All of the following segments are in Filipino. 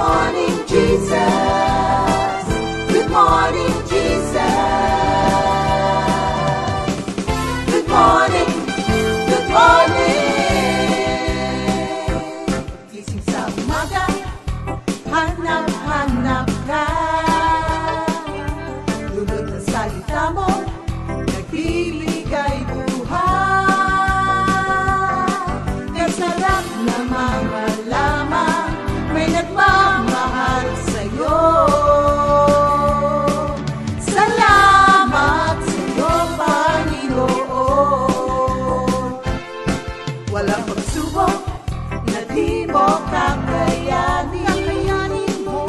morning, Jesus. Good morning, Jesus. Good morning, good morning. Gising sa umaga, hanap-hanap ka. Dulot ng salita mo, nagbibigay buhay. Ang sarap na malaman, may nagmamahal sa'yo. Salamat sa'yo, Panginoon. Walang pagsubok na di mo kakayanin mo.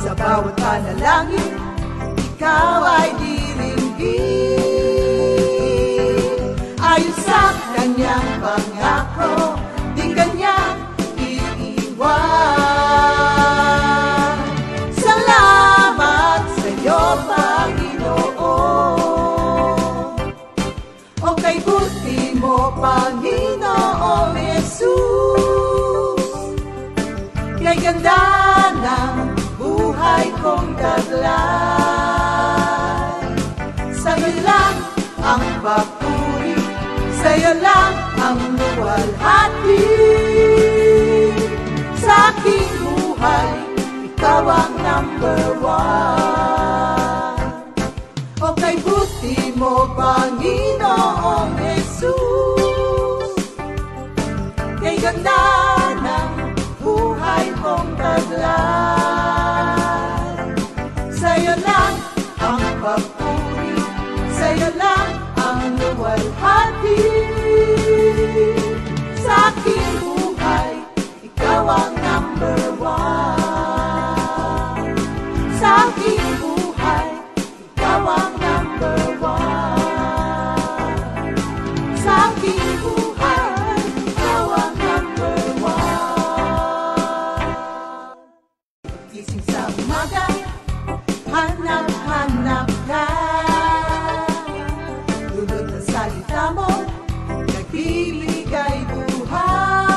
Sa bawat panalangin, ikaw ay diringgin. Ayon sa kanyang pangako, di kanyang iiwan. Salamat sa'yo, Panginoon. O kay buti mo, Panginoong Jesus. Kay ganda ng buhay kong taglay. Sa'yo lang ang papuri, sa'yo lang ang luwalhati. Sa aking buhay, ikaw ang number one. O kay buti mo, Panginoong Jesus. Kay ganda ng buhay kong taglay. Sa'yo lang ang papuri, sa'yo lang ang luwalhati. Sa aking buhay, ikaw ang number one. Sa aking buhay, ikaw ang number one. Sa aking buhay, ikaw ang number one. Gising sa umaga, hanap-hanap ka. Dulot ng salita mo, nagbibigay buhay.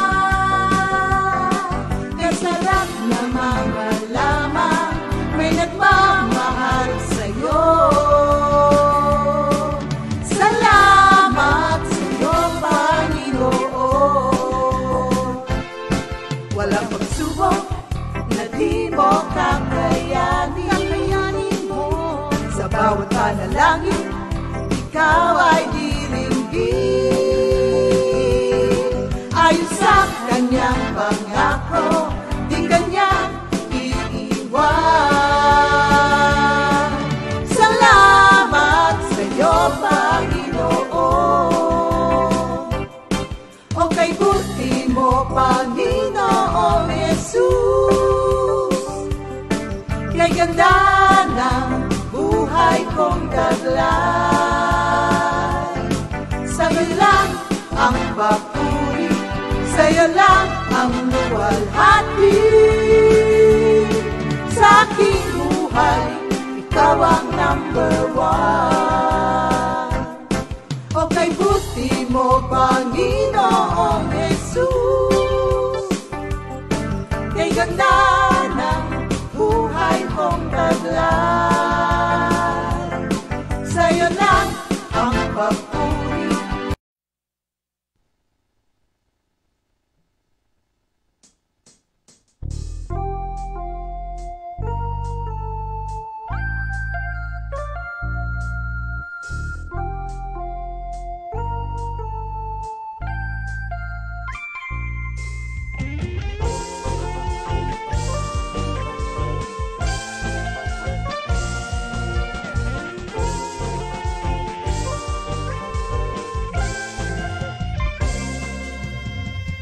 Ang sarap na malaman, may nagmamahal sa'yo. Salamat sa'yo, Panginoon. Walang pagsubok na di mo kakayanin mo. Sa bawat panalangin, ikaw ay diringgin. Ayon sa kanyang pangako, di kanyang iiwan. Salamat sa'yo, Panginoon. O kay buti mo, Panginoong Jesus. Kay ganda ng buhay kong taglay. Sa'yo lang ang papuri, sa'yo lang ang luwalhati. Sa aking buhay, ikaw ang number one. O kay buti mo, Panginoong Jesus. Kay ganda ng buhay kong taglay. Sa'yo lang ang papuri.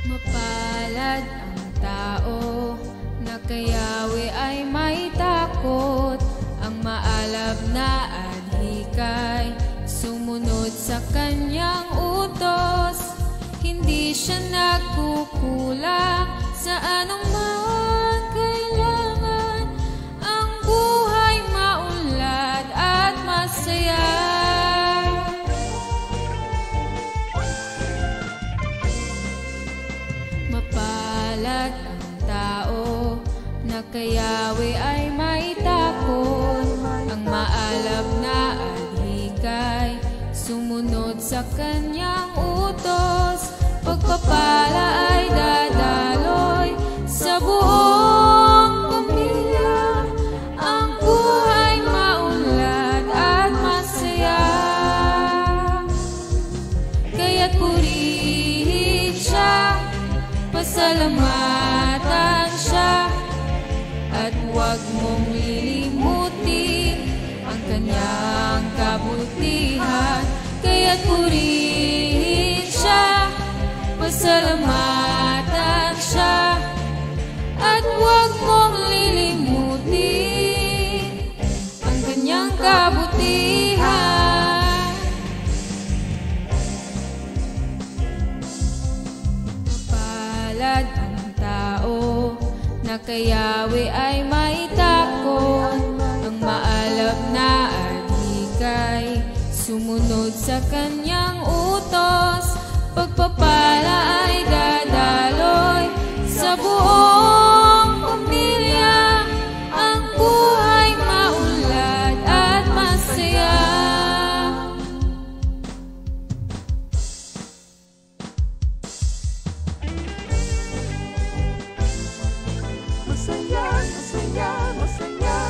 Mapalad ang tao na kay Yahweh ay may takot. Ang maalab na adhikay sumunod sa kanyang utos. Hindi siya nagkukulang sa anumang kailangan. Ang buhay maunlad at masaya. Mapalad ang tao na kay Yahweh ay maitakot. Ang maalab na adhikay sumunod sa kanyang utos. Pagpapala ay dadaloy sa buong pamilya. Ang buhay maunlad at masaya. Kaya't purihin siya, pasalamatan siya, at huwag mong lilimutin ang kanyang kabutihan. Kaya't purihin siya, pasalamatan siya, at huwag mong lilimutin ang kanyang kabutihan. Palad ang tao na kay Yahweh ay maitakot. Ang maalab na adhikay sumunod sa kanyang utos. Pagpapala ay dadaloy sa buong pamilya. Ang buhay maunlad at masaya. Masaya, masaya, masaya.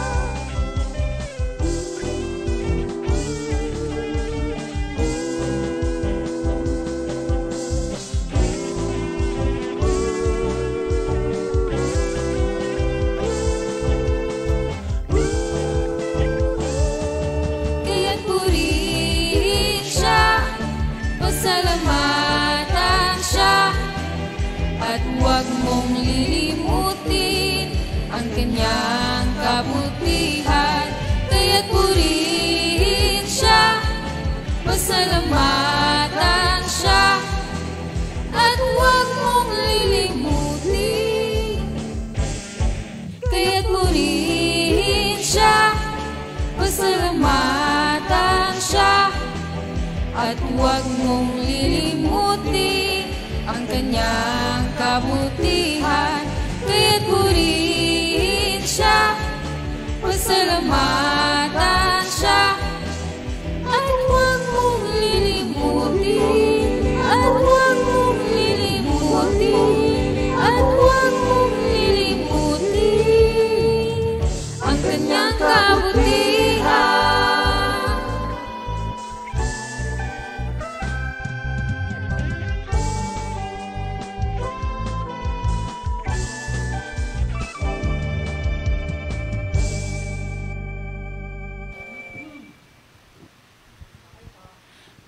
Kaya't purihin siya, pasalamatan siya, at huwag mong lilimutin ang kanyang kabutihan. Kaya't purihin siya, pasalamatan siya, at huwag mong lilimutin. Kaya't purihin siya, pasalamatan siya, at huwag mong lilimutin ang kanyang kabutihan. Kaya't purihin siya, pasalamatan siya, at huwag mong lilimutin, at huwag mong lilimutin, at huwag mong lilimutin ang kanyang kabutihan.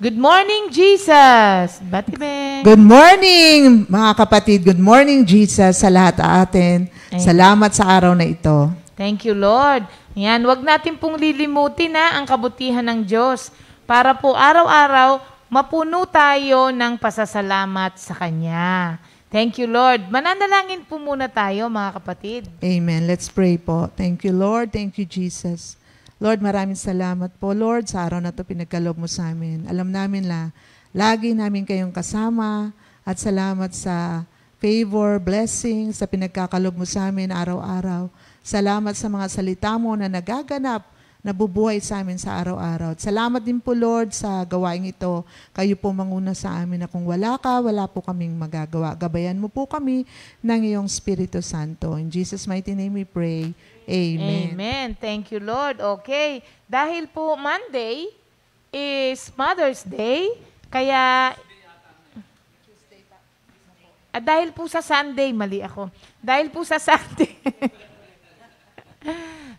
Good morning, Jesus! Batibeng! Good morning, mga kapatid. Good morning, Jesus, sa lahat atin. Salamat sa araw na ito. Thank you, Lord. Yan, wag natin pong lilimutin na ang kabutihan ng Diyos para po araw-araw mapuno tayo ng pasasalamat sa Kanya. Thank you, Lord. Mananalangin po muna tayo, mga kapatid. Amen. Let's pray po. Thank you, Lord. Thank you, Jesus. Lord, maraming salamat po, Lord, sa araw na ito pinagkaloob mo sa amin. Alam namin lagi namin kayong kasama at salamat sa favor, blessing, sa pinagkakaloob mo sa amin araw-araw. Salamat sa mga salita mo na nagaganap, nabubuhay sa amin sa araw-araw. At salamat din po, Lord, sa gawaing ito. Kayo po manguna sa amin na kung wala ka, wala po kaming magagawa. Gabayan mo po kami ng iyong Espiritu Santo. In Jesus' mighty name we pray. Amen. Amen. Thank you, Lord. Okay. Dahil po Monday is Mother's Day, kaya... dahil po sa Sunday, mali ako. Dahil po sa Sunday...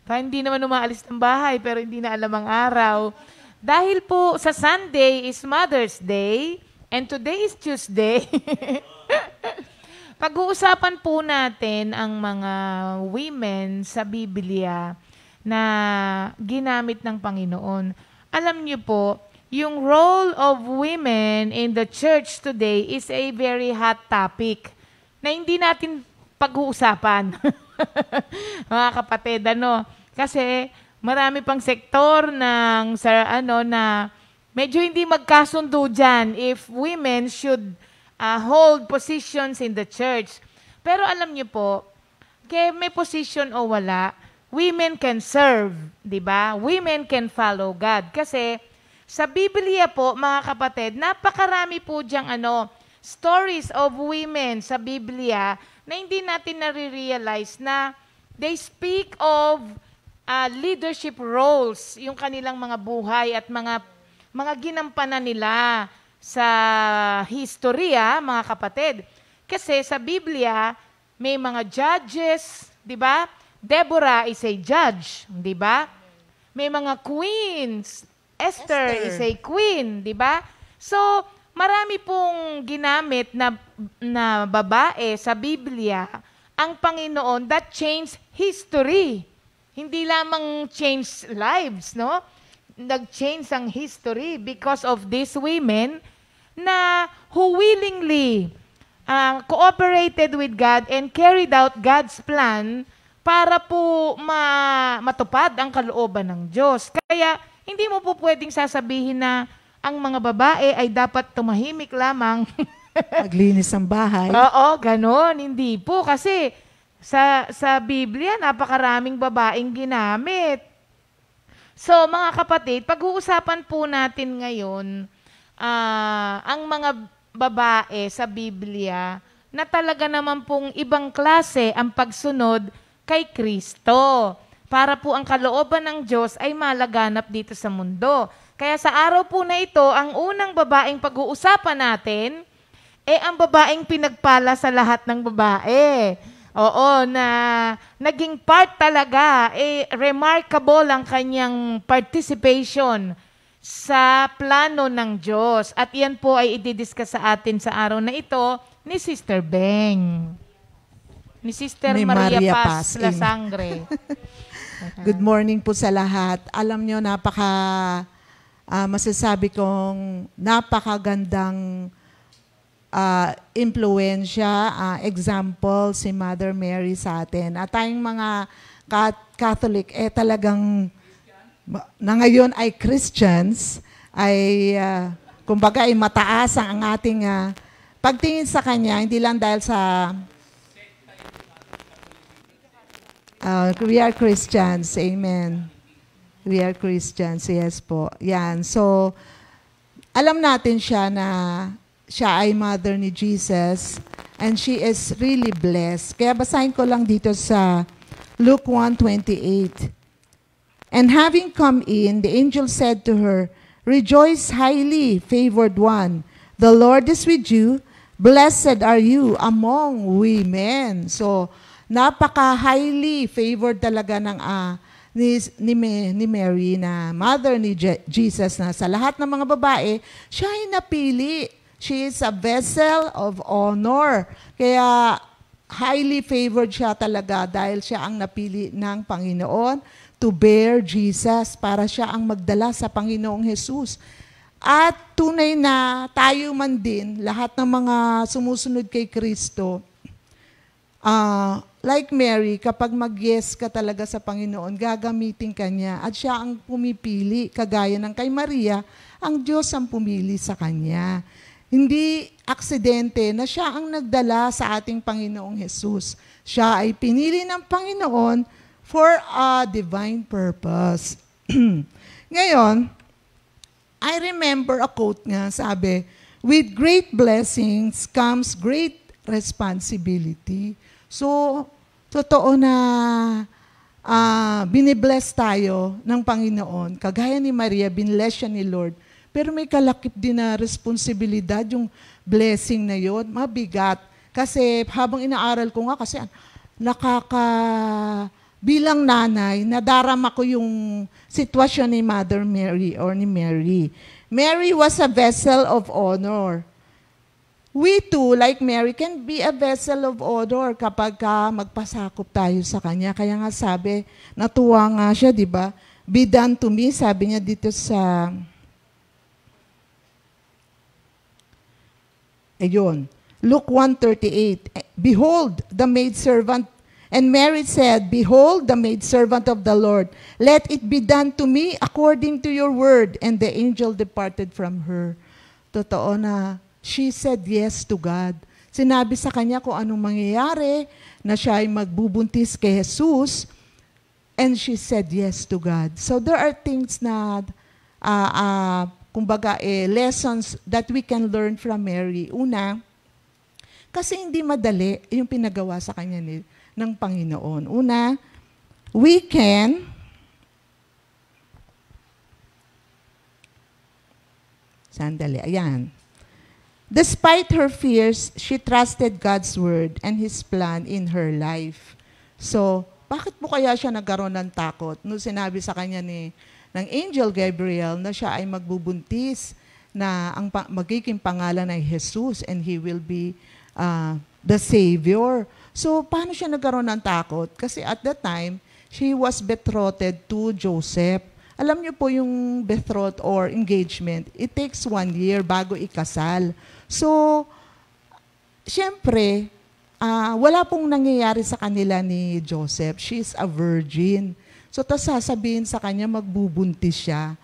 hindi naman umaalis ng bahay, pero hindi na alam ang araw. Dahil po sa Sunday is Mother's Day, and today is Tuesday. Pag-uusapan po natin ang mga women sa Biblia na ginamit ng Panginoon. Alam niyo po, yung role of women in the church today is a very hot topic na hindi natin pag-uusapan. Mga kapatid, kasi marami pang sektor ng na medyo hindi magkasundo dyan if women should hold positions in the church. Pero alam niyo po, kaya may position o wala, women can serve, di ba? Women can follow God. Kasi sa Biblia po, mga kapatid, napakarami po diyang stories of women sa Biblia na hindi natin nare-realize na they speak of leadership roles, yung kanilang mga buhay at mga ginampanan nila sa history, mga kapatid. Kasi sa Biblia, may mga judges, di ba? Deborah is a judge, di ba? May mga queens. Esther is a queen, di ba? So, marami pong ginamit na babae sa Biblia ang Panginoon that changed history. Hindi lamang change lives, no? Nag-change ang history because of these women na who willingly cooperated with God and carried out God's plan para po matupad ang kalooban ng Diyos. Kaya, hindi mo po pwedeng sasabihin na ang mga babae ay dapat tumahimik lamang. Maglinis ang bahay. Oo, ganon. Hindi po. Kasi sa Biblia, napakaraming babaeng ginamit. So, mga kapatid, pag-uusapan po natin ngayon ang mga babae sa Biblia na talaga naman pong ibang klase ang pagsunod kay Kristo. Para po ang kalooban ng Diyos ay malaganap dito sa mundo. Kaya sa araw po na ito, ang unang babaeng pag-uusapan natin, ang babaeng pinagpala sa lahat ng babae. Oo, na naging part talaga, remarkable ang kanyang participation sa plano ng Diyos. At yan po ay i-discuss sa atin sa araw na ito ni Sister Beng. Ni Sister Maria Paz La Sangre. Good morning po sa lahat. Alam nyo, masasabi kong napakagandang impluensya, example si Mother Mary sa atin. At tayong mga Catholic, talagang na ngayon ay Christians, ay kumbaga ay mataas ang ating pagtingin sa Kanya, hindi lang dahil sa we are Christians. Amen. We are Christians. Yes po. Yan. So, alam natin siya na siya ay mother ni Jesus and she is really blessed. Kaya basahin ko lang dito sa Luke 1:28. And having come in, the angel said to her, "Rejoice, highly favored one. The Lord is with you. Blessed are you among women." So, napaka-highly favored talaga ng ni Mary na mother ni Jesus na sa lahat ng mga babae, siya ay napili. She is a vessel of honor. Kaya highly favored siya talaga dahil siya ang napili ng Panginoon to bear Jesus para siya ang magdala sa Panginoong Jesus. At tunay na tayo man din, lahat ng mga sumusunod kay Kristo, like Mary, kapag mag-yes ka talaga sa Panginoon, gagamitin ka niya. At siya ang pumipili, kagaya ng kay Maria, ang Diyos ang pumili sa kanya. Hindi aksidente na siya ang nagdala sa ating Panginoong Jesus. Siya ay pinili ng Panginoon for a divine purpose. Ngayon, I remember a quote nga, sabi, "With great blessings comes great responsibility." So, totoo na binibless tayo ng Panginoon. Kagaya ni Maria, binbless siya ni Lord. Pero may kalakip din na responsibilidad yung blessing na yon. Mabigat. Kasi habang inaaral ko nga, kasi bilang nanay, nadarama ko yung sitwasyon ni Mother Mary or ni Mary. Mary was a vessel of honor. We too, like Mary, can be a vessel of honor kapag magpasakop tayo sa Kanya. Kaya nga sabi, natuwa nga siya, di ba? Be done to me, sabi niya dito sa... Ayun, Luke 1:38. Behold, the maidservant, and Mary said, "Behold, the maidservant of the Lord. Let it be done to me according to your word." And the angel departed from her. Totoo na, she said yes to God. sinabi sa kanya kung anong mangyayari, na siya ay magbubuntis kay Jesus, and she said yes to God. So there are things na, kumbaga, lessons that we can learn from Mary. Una, kasi hindi madali yung pinagawa sa kanya ng Panginoon. Una, we can sandali, ayan. Despite her fears, she trusted God's word and His plan in her life. So, bakit po kaya siya nagkaroon ng takot? Nung sinabi sa kanya ng Angel Gabriel na siya ay magbubuntis, na ang magiging pangalan ay Jesus and He will be the Savior. So, paano siya nagkaroon ng takot? Kasi at that time, she was betrothed to Joseph. Alam niyo po yung betroth or engagement, it takes 1 year bago ikasal. So, siyempre, wala pong nangyayari sa kanila ni Joseph. She's a virgin. So, tas sasabihin sa kanya, magbubuntis siya.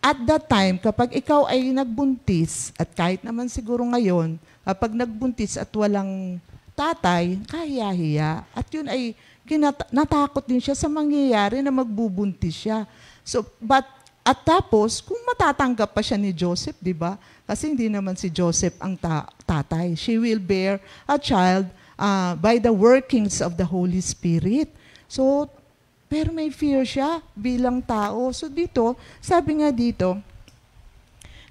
At that time, kapag ikaw ay nagbuntis, at kahit naman siguro ngayon, kapag nagbuntis at walang tatay, kahiya-hiya. At yun ay, natakot din siya sa mangyayari na magbubuntis siya. So, at tapos, kung matatanggap pa siya ni Joseph, di ba? Kasi hindi naman si Joseph ang tatay. She will bear a child by the workings of the Holy Spirit. So, pero may fear siya bilang tao. So dito, sabi nga dito,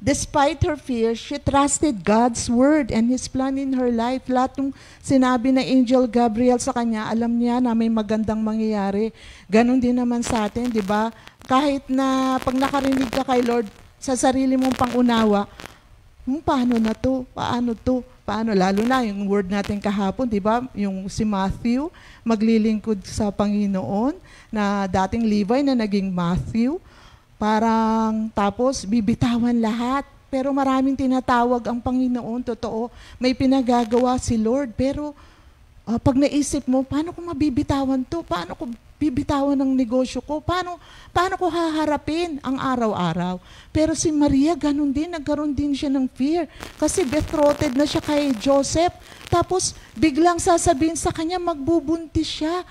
despite her fear, she trusted God's word and His plan in her life. Lahat ng sinabi na Angel Gabriel sa kanya, alam niya na may magandang mangyayari. Ganon din naman sa atin, di ba? Kahit na pag nakarinig ka kay Lord, sa sarili mong pangunawa, paano na to? Paano to? Paano? Lalo na yung word natin kahapon, di ba? Yung si Matthew, maglilingkod sa Panginoon, na dating Levi na naging Matthew. Parang tapos bibitawan lahat. Pero maraming tinatawag ang Panginoon, totoo. May pinagagawa si Lord. Pero pag naisip mo, paano ko mabibitawan to? Paano ko bibitawan ng negosyo ko? Paano ko haharapin ang araw-araw? Pero si Maria, ganun din, nagkaroon din siya ng fear. Kasi betrothed na siya kay Joseph. Tapos, biglang sasabihin sa kanya, magbubuntis siya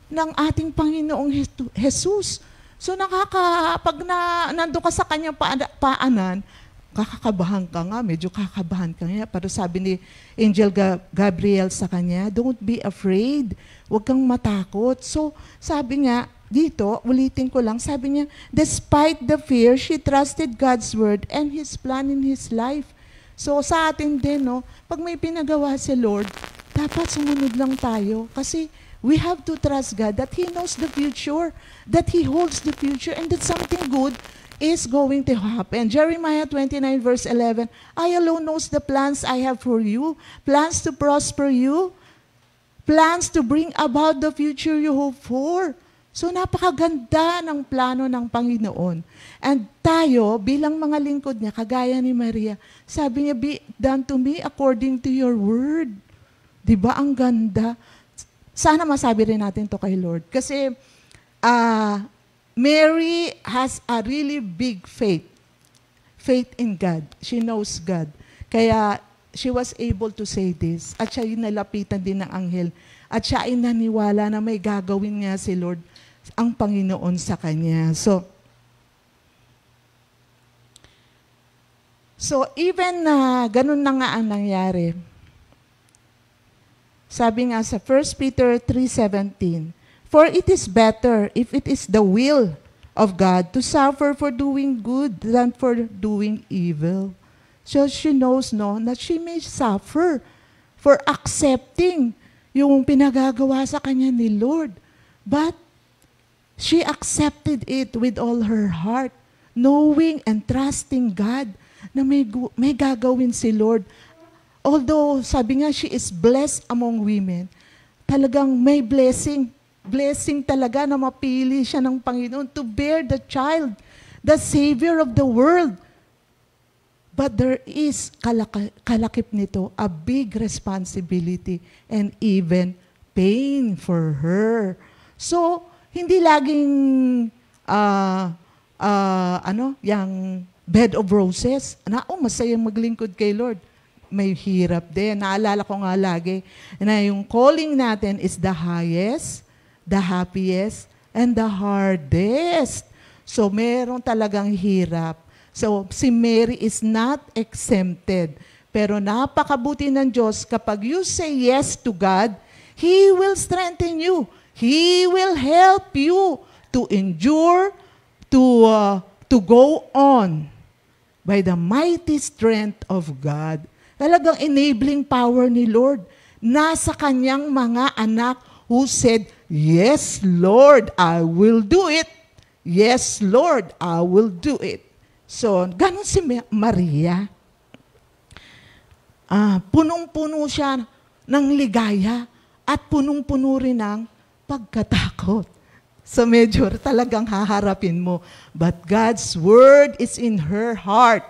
ng ating Panginoong Jesus. So, pag nandun ka sa kanyang paanan, kakakabahan ka nga, medyo kakabahan ka nga. Pero sabi ni Angel Gabriel sa kanya, don't be afraid. Huwag kang matakot. So, sabi nga, dito, ulitin ko lang, sabi niya, despite the fear, she trusted God's word and His plan in His life. So, sa atin din, no, pag may pinagawa si Lord, dapat sumunod lang tayo. Kasi, we have to trust God that He knows the future, that He holds the future, and that something good is going to happen. Jeremiah 29 verse 11, I alone knows the plans I have for you, plans to prosper you, plans to bring about the future you hope for. So napakaganda ng plano ng Panginoon. And tayo, bilang mga lingkod niya, kagaya ni Maria, sabi niya, be done to me according to your word. Diba ang ganda? Sana masabi rin natin to kay Lord. Kasi Mary has a really big faith. Faith in God. She knows God. Kaya she was able to say this. At siya yung nalapitan din ng anghel. At siya ay naniwala na may gagawin niya si Lord, ang Panginoon sa kanya. So even na ganun na nga ang nangyari, sabi nga sa 1 Peter 3:17, for it is better if it is the will of God to suffer for doing good than for doing evil. So she knows, no, that she may suffer for accepting yung pinagagawa sa kanya ni Lord. But she accepted it with all her heart, knowing and trusting God na may gagawin si Lord. Although, sabi nga, she is blessed among women, talagang may blessing talaga na mapili siya ng Panginoon to bear the child, the Savior of the world. But there is, kalakip nito, a big responsibility and even pain for her. So, hindi laging, yung bed of roses. Masaya maglingkod kay Lord. may hirap din. Naalala ko nga lagi na yung calling natin is the highest, the happiest, and the hardest. So, meron talagang hirap. So, si Mary is not exempted. Pero napakabuti ng Diyos, kapag you say yes to God, He will strengthen you. He will help you to endure, to go on by the mighty strength of God. Talagang enabling power ni Lord. Nasa kanyang mga anak who said, "Yes, Lord, I will do it. Yes, Lord, I will do it." So, ganun si Maria. Punong-puno siya ng ligaya at punong-puno rin ng pagkatakot. So, medyo talagang haharapin mo. But God's word is in her heart.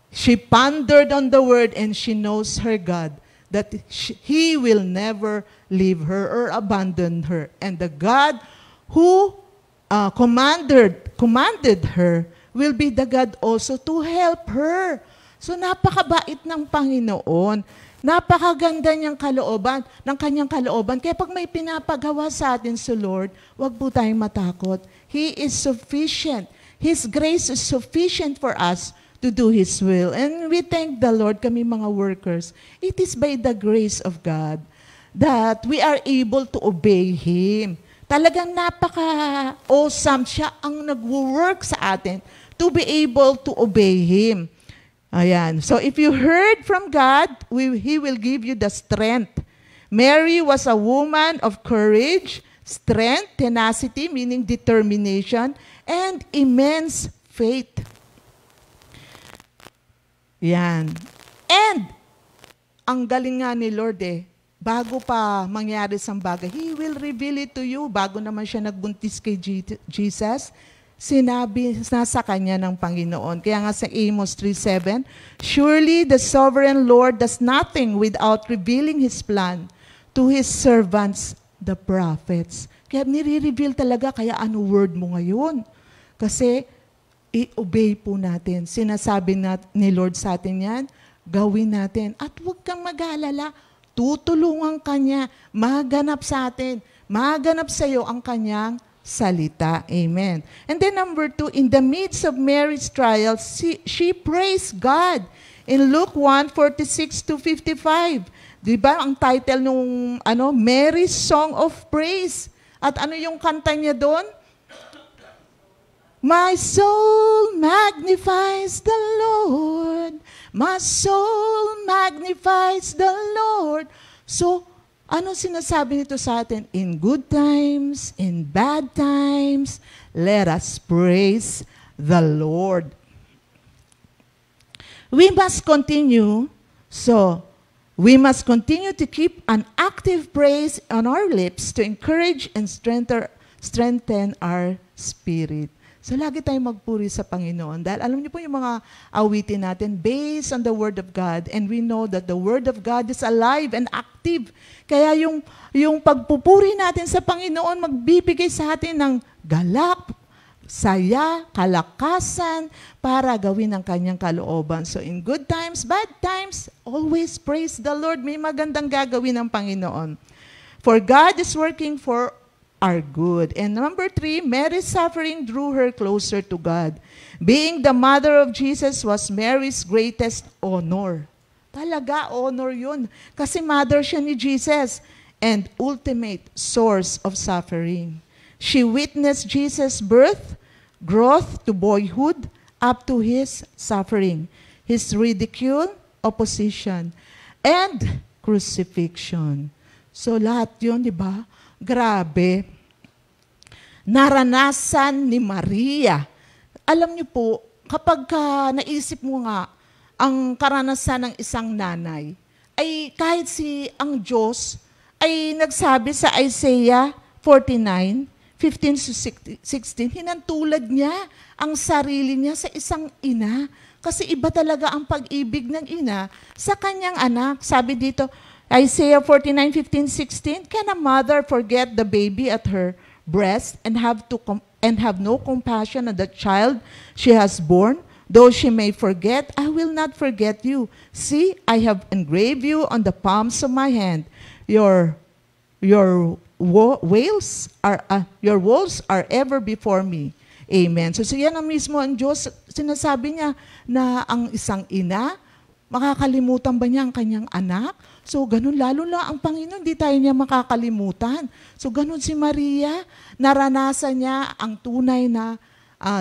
She pondered on the word and she knows her God, that He will never leave her or abandon her. And the God who commanded her will be the God also to help her. So napakabait ng Panginoon. Napakaganda niyang kalooban, ng kanyang kalooban. Kaya pag may pinapagawa sa atin sa Lord, wag po tayong matakot. He is sufficient. His grace is sufficient for us to do His will. And we thank the Lord, kami mga workers. It is by the grace of God that we are able to obey Him. Talagang napaka-awesome siya ang nag-work sa atin to be able to obey Him. Ayan. So if you heard from God, He will give you the strength. Mary was a woman of courage, strength, tenacity, meaning determination, and immense faith. Yan. And, ang galing nga ni Lord bago pa mangyari sa bagay, He will reveal it to you. Bago naman siya nagbuntis kay Jesus, sinabi sa kanya ng Panginoon. Kaya nga sa Amos 3:7, "Surely the sovereign Lord does nothing without revealing His plan to His servants, the prophets." Kaya nire-reveal talaga, kaya ano word mo ngayon? Kasi, i-obey po natin. Sinasabi ni Lord sa atin yan, gawin natin. At huwag kang mag-alala, tutulungan ka niya, maganap sa atin, maganap sa iyo ang kanyang salita. Amen. And then number 2, in the midst of Mary's trials, she praised God. In Luke 1:46-55, di ba ang title nung Mary's Song of Praise? At ano yung kanta niya doon? My soul magnifies the Lord. My soul magnifies the Lord. So, ano sinasabi nito sa atin? In good times, in bad times, let us praise the Lord. We must continue. So, we must continue to keep an active praise on our lips to encourage and strengthen our spirit. So, lagi tayong magpuri sa Panginoon. Dahil alam niyo po yung mga awitin natin based on the Word of God. And we know that the Word of God is alive and active. Kaya yung pagpupuri natin sa Panginoon, magbibigay sa atin ng galak, saya, kalakasan, para gawin ang kanyang kalooban. So, in good times, bad times, always praise the Lord. May magandang gagawin ng Panginoon. For God is working for are good. And number 3, Mary's suffering drew her closer to God. Being the mother of Jesus was Mary's greatest honor. Talaga, honor yun. Kasi mother siya ni Jesus and ultimate source of suffering. She witnessed Jesus' birth, growth to boyhood, up to His suffering, His ridicule, opposition, and crucifixion. So lahat yun, di ba? Grabe. Naranasan ni Maria. Alam niyo po, kapag naisip mo nga ang karanasan ng isang nanay, ay kahit ang Diyos ay nagsabi sa Isaiah 49:15-16, hinantulad niya ang sarili niya sa isang ina. Kasi iba talaga ang pag-ibig ng ina sa kanyang anak. Sabi dito, Isaiah 49:15-16, can a mother forget the baby at her breast and have no compassion on the child she has born? Though she may forget, I will not forget you. See, I have engraved you on the palms of my hand. Your walls are ever before me. Amen. So yan ang mismo ang Diyos. Sinasabi niya na ang isang ina, makakalimutan ba niya ang kanyang anak? So ganun, lalo na ang Panginoon, hindi tayo niya makakalimutan. So ganun si Maria, naranasan niya ang tunay na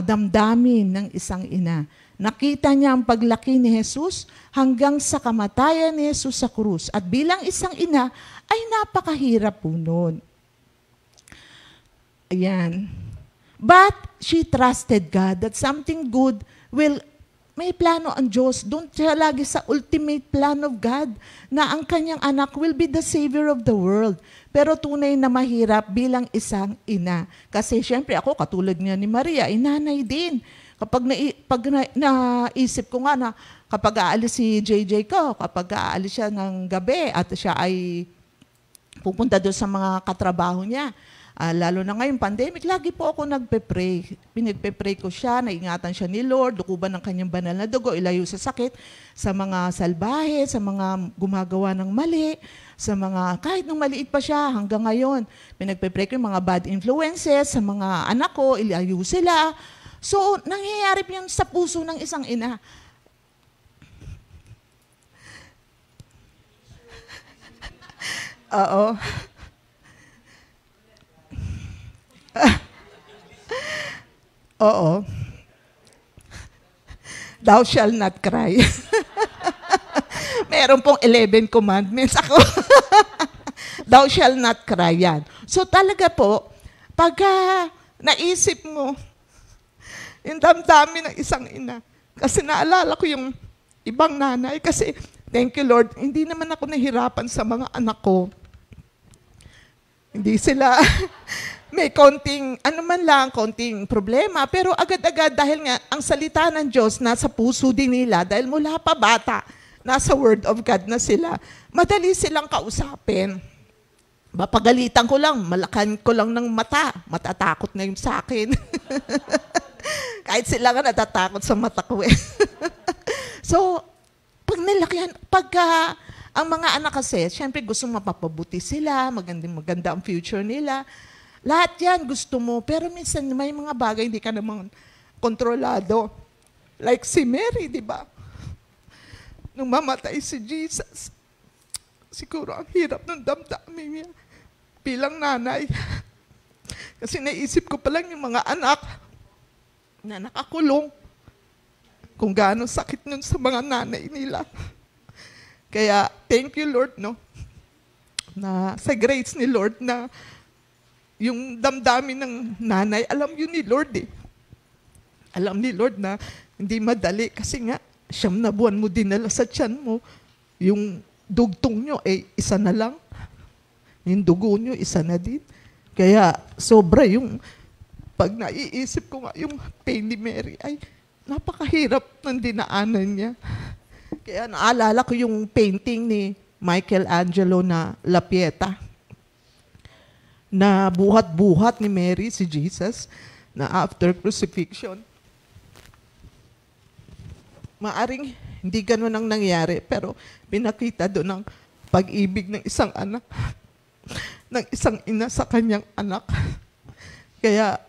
damdamin ng isang ina. Nakita niya ang paglaki ni Jesus hanggang sa kamatayan ni Jesus sa krus. At bilang isang ina, ay napakahirap po nun. Ayan. But she trusted God that something good may plano ang Diyos. Doon siya lagi sa ultimate plan of God na ang kanyang anak will be the Savior of the world. Pero tunay na mahirap bilang isang ina. Kasi syempre ako, katulad niya ni Maria, nanay din. Kapag naisip ko nga na kapag aalis si JJ ko, kapag aalis siya ng gabi at siya ay pupunta doon sa mga katrabaho niya, lalo na ngayon, pandemic, lagi po ako nagpe-pray. Pinagpe-pray ko siya, naingatan siya ni Lord, dukuban ng kanyang banal na dugo, ilayo sa sakit, sa mga salbahe, sa mga gumagawa ng mali, sa mga, kahit nung maliit pa siya, hanggang ngayon, pinagpe-pray ko yung mga bad influences, sa mga anak ko, ilayo sila. So, nangyayari yan sa puso ng isang ina. Oo. Oo. Thou shall not cry. Meron pong 11 commandments ako. Thou shall not cry yan. So talaga po, pagka naisip mo, yung damdamin ng isang ina, kasi naalala ko yung ibang nanay, kasi thank you Lord, hindi naman ako nahirapan sa mga anak ko. Hindi sila may konting problema, pero agad-agad dahil nga ang salita ng Diyos nasa puso din nila, dahil mula pa bata, nasa Word of God na sila, madali silang kausapin. Mapagalitan ko lang, malakan ko lang ng mata, matatakot na yung sa akin. Kahit sila nga natatakot sa mata ko eh. So, pag nalakihan, ang mga anak kasi, syempre gusto mapapabuti sila, maganda ang future nila. Lahat yan gusto mo, pero minsan may mga bagay hindi ka naman kontrolado. Like si Mary, di ba? Nung mamatay si Jesus, siguro ang hirap ng damdamin niya bilang nanay. Kasi naisip ko pa lang yung mga anak na nakakulong. Kung gaano sakit nun sa mga nanay nila. Kaya, thank you Lord, no? Na sa grace ni Lord na yung damdamin ng nanay, alam yun ni Lord eh. Alam ni Lord na hindi madali kasi nga, 9 na buwan mo dinala sa tiyan mo. Yung dugtong nyo, isa na lang. Yung dugo nyo, isa na din. Kaya, sobra yung, pag naiisip ko nga, yung pain ni Mary, ay, napakahirap ng dinaanan niya. Kaya naalala ko yung painting ni Michelangelo na La Pieta, na buhat-buhat ni Mary, si Jesus, na after crucifixion. Maaring hindi ganun ang nangyari, pero pinakita doon ang pag-ibig ng isang anak, ng isang ina sa kanyang anak. Kaya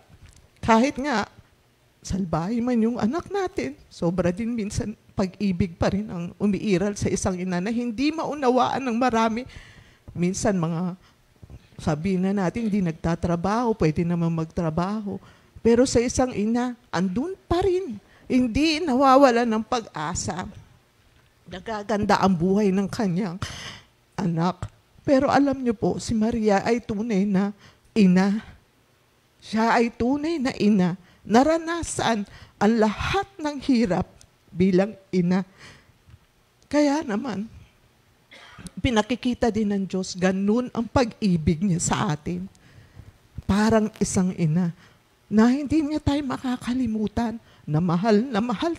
kahit nga salbahe man yung anak natin, sobra din minsan pag-ibig pa rin ang umiiral sa isang ina na hindi maunawaan ng marami. Minsan sabihin na natin, hindi nagtatrabaho, pwede naman magtrabaho. Pero sa isang ina, andun pa rin. Hindi nawawala ng pag-asa. Nagaganda ang buhay ng kanyang anak. Pero alam niyo po, si Maria ay tunay na ina. Siya ay tunay na ina. Naranasan ang lahat ng hirap bilang ina. Kaya naman, pinakikita din ng Diyos, ganun ang pag-ibig niya sa atin. Parang isang ina na hindi niya tayo makakalimutan, na mahal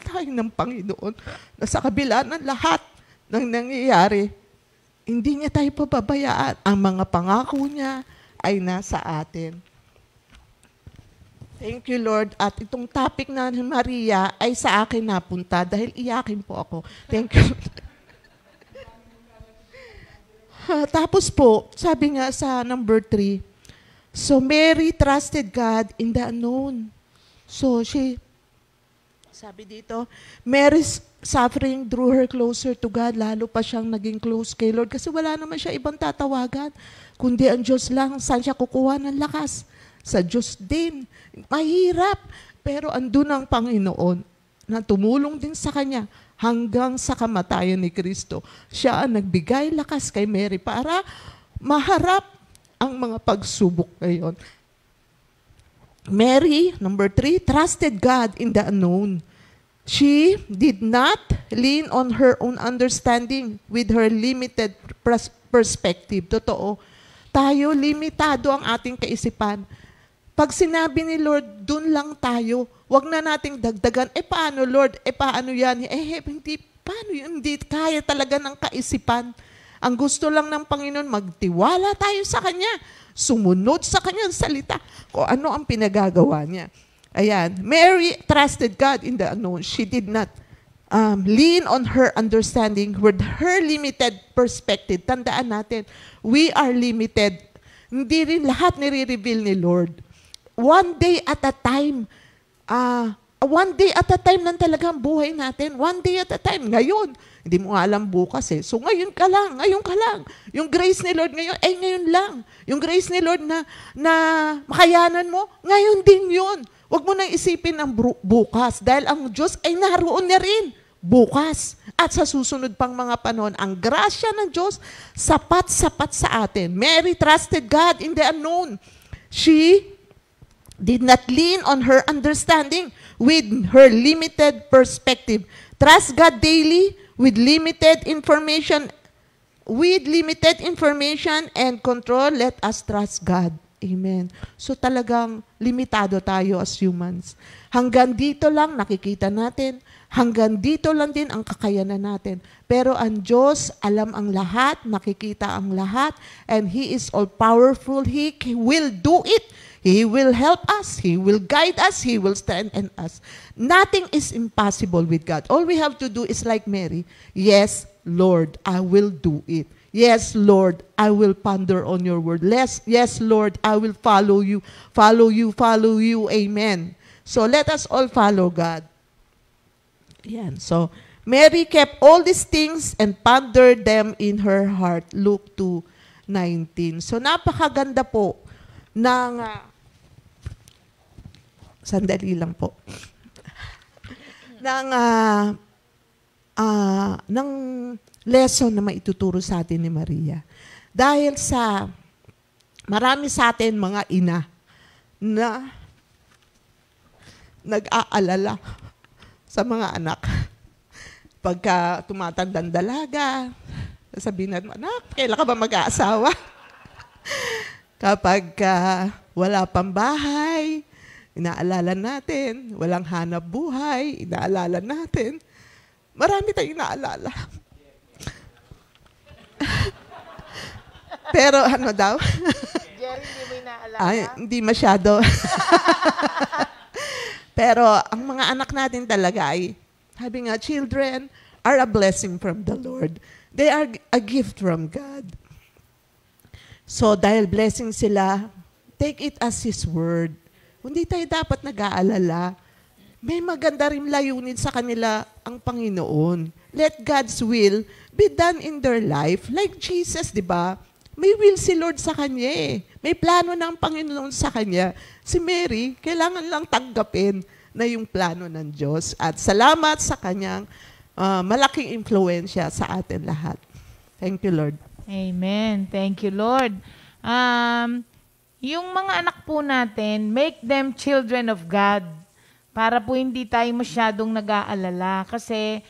tayo ng Panginoon, na sa kabila ng lahat ng nangyayari, hindi niya tayo pababayaan. Ang mga pangako niya ay nasa atin. Thank you, Lord. At itong topic na ni Maria ay sa akin napunta dahil iyakin po ako. Thank you. Tapos po, sabi nga sa number 3, so Mary trusted God in the unknown. So sabi dito, Mary's suffering drew her closer to God. Lalo pa siyang naging close kay Lord kasi wala naman siya ibang tatawagan. Kundi ang Diyos lang, saan siya kukuha ng lakas? Sa Diyos din. Mahirap. Pero andun ang Panginoon na tumulong din sa kanya hanggang sa kamatayan ni Kristo. Siya ang nagbigay lakas kay Mary para maharap ang mga pagsubok ngayon. Mary, number 3, trusted God in the unknown. She did not lean on her own understanding with her limited perspective. Totoo. Tayo, limitado ang ating kaisipan. Pag sinabi ni Lord, dun lang tayo. Huwag na nating dagdagan. Paano Lord? Paano yan? Paano yun? Hindi kaya talaga ng kaisipan. Ang gusto lang ng Panginoon, magtiwala tayo sa Kanya. Sumunod sa Kanyang salita. Kung ano ang pinagagawa niya. Ayan. Mary trusted God in the unknown. She did not lean on her understanding with her limited perspective. Tandaan natin, we are limited. Hindi rin lahat nire-reveal ni Lord. One day at a time. One day at a time lang talaga ang buhay natin. One day at a time. Ngayon, hindi mo alam bukas eh. So ngayon ka lang. Yung grace ni Lord ngayon, ngayon lang. Yung grace ni Lord na makayanan mo, ngayon din yun. Huwag mo nang isipin ang bukas. Dahil ang Diyos ay naroon na rin bukas. At sa susunod pang mga panahon, ang grasya ng Diyos, sapat-sapat sa atin. Mary trusted God in the unknown. She did not lean on her understanding with her limited perspective. Trust God daily with limited information. With limited information and control, let us trust God. Amen. So talagang limitado tayo as humans. Hanggang dito lang nakikita natin. Hanggang dito lang din ang kakayanan natin. Pero ang Diyos, alam ang lahat, nakikita ang lahat, and He is all-powerful. He will do it. He will help us. He will guide us. He will strengthen us. Nothing is impossible with God. All we have to do is like Mary. Yes, Lord, I will do it. Yes, Lord, I will ponder on your word. Yes, Lord, I will follow you. Follow you, follow you. Amen. So let us all follow God. Yan. So Mary kept all these things and pondered them in her heart. Luke 2:19. So napakaganda po ng sandali lang po. ng lesson na maituturo sa atin ni Maria. Dahil sa marami sa atin mga ina na nag-aalala sa mga anak. Pagka tumatandang dalaga, sabihin natin, anak, kailan ka ba mag-aasawa? Kapag wala pang bahay, inaalala natin. Walang hanap buhay, inaalala natin. Marami tayong inaalala. Pero ano daw? Jerry, hindi mo inaalala? Ay, hindi masyado. Pero ang mga anak natin talaga ay, sabi nga, children are a blessing from the Lord. They are a gift from God. So dahil blessing sila, take it as His word. Hindi tayo dapat nag-aalala. May maganda rin layunin sa kanila ang Panginoon. Let God's will be done in their life. Like Jesus, di ba? May will si Lord sa kanya eh. May plano ng Panginoon sa kanya. Si Mary, kailangan lang tanggapin na yung plano ng Diyos. At salamat sa kanyang malaking impluensya sa atin lahat. Thank you, Lord. Amen. Thank you, Lord. Yung mga anak po natin, make them children of God. Para po hindi tayo masyadong nag-aalala. Kasi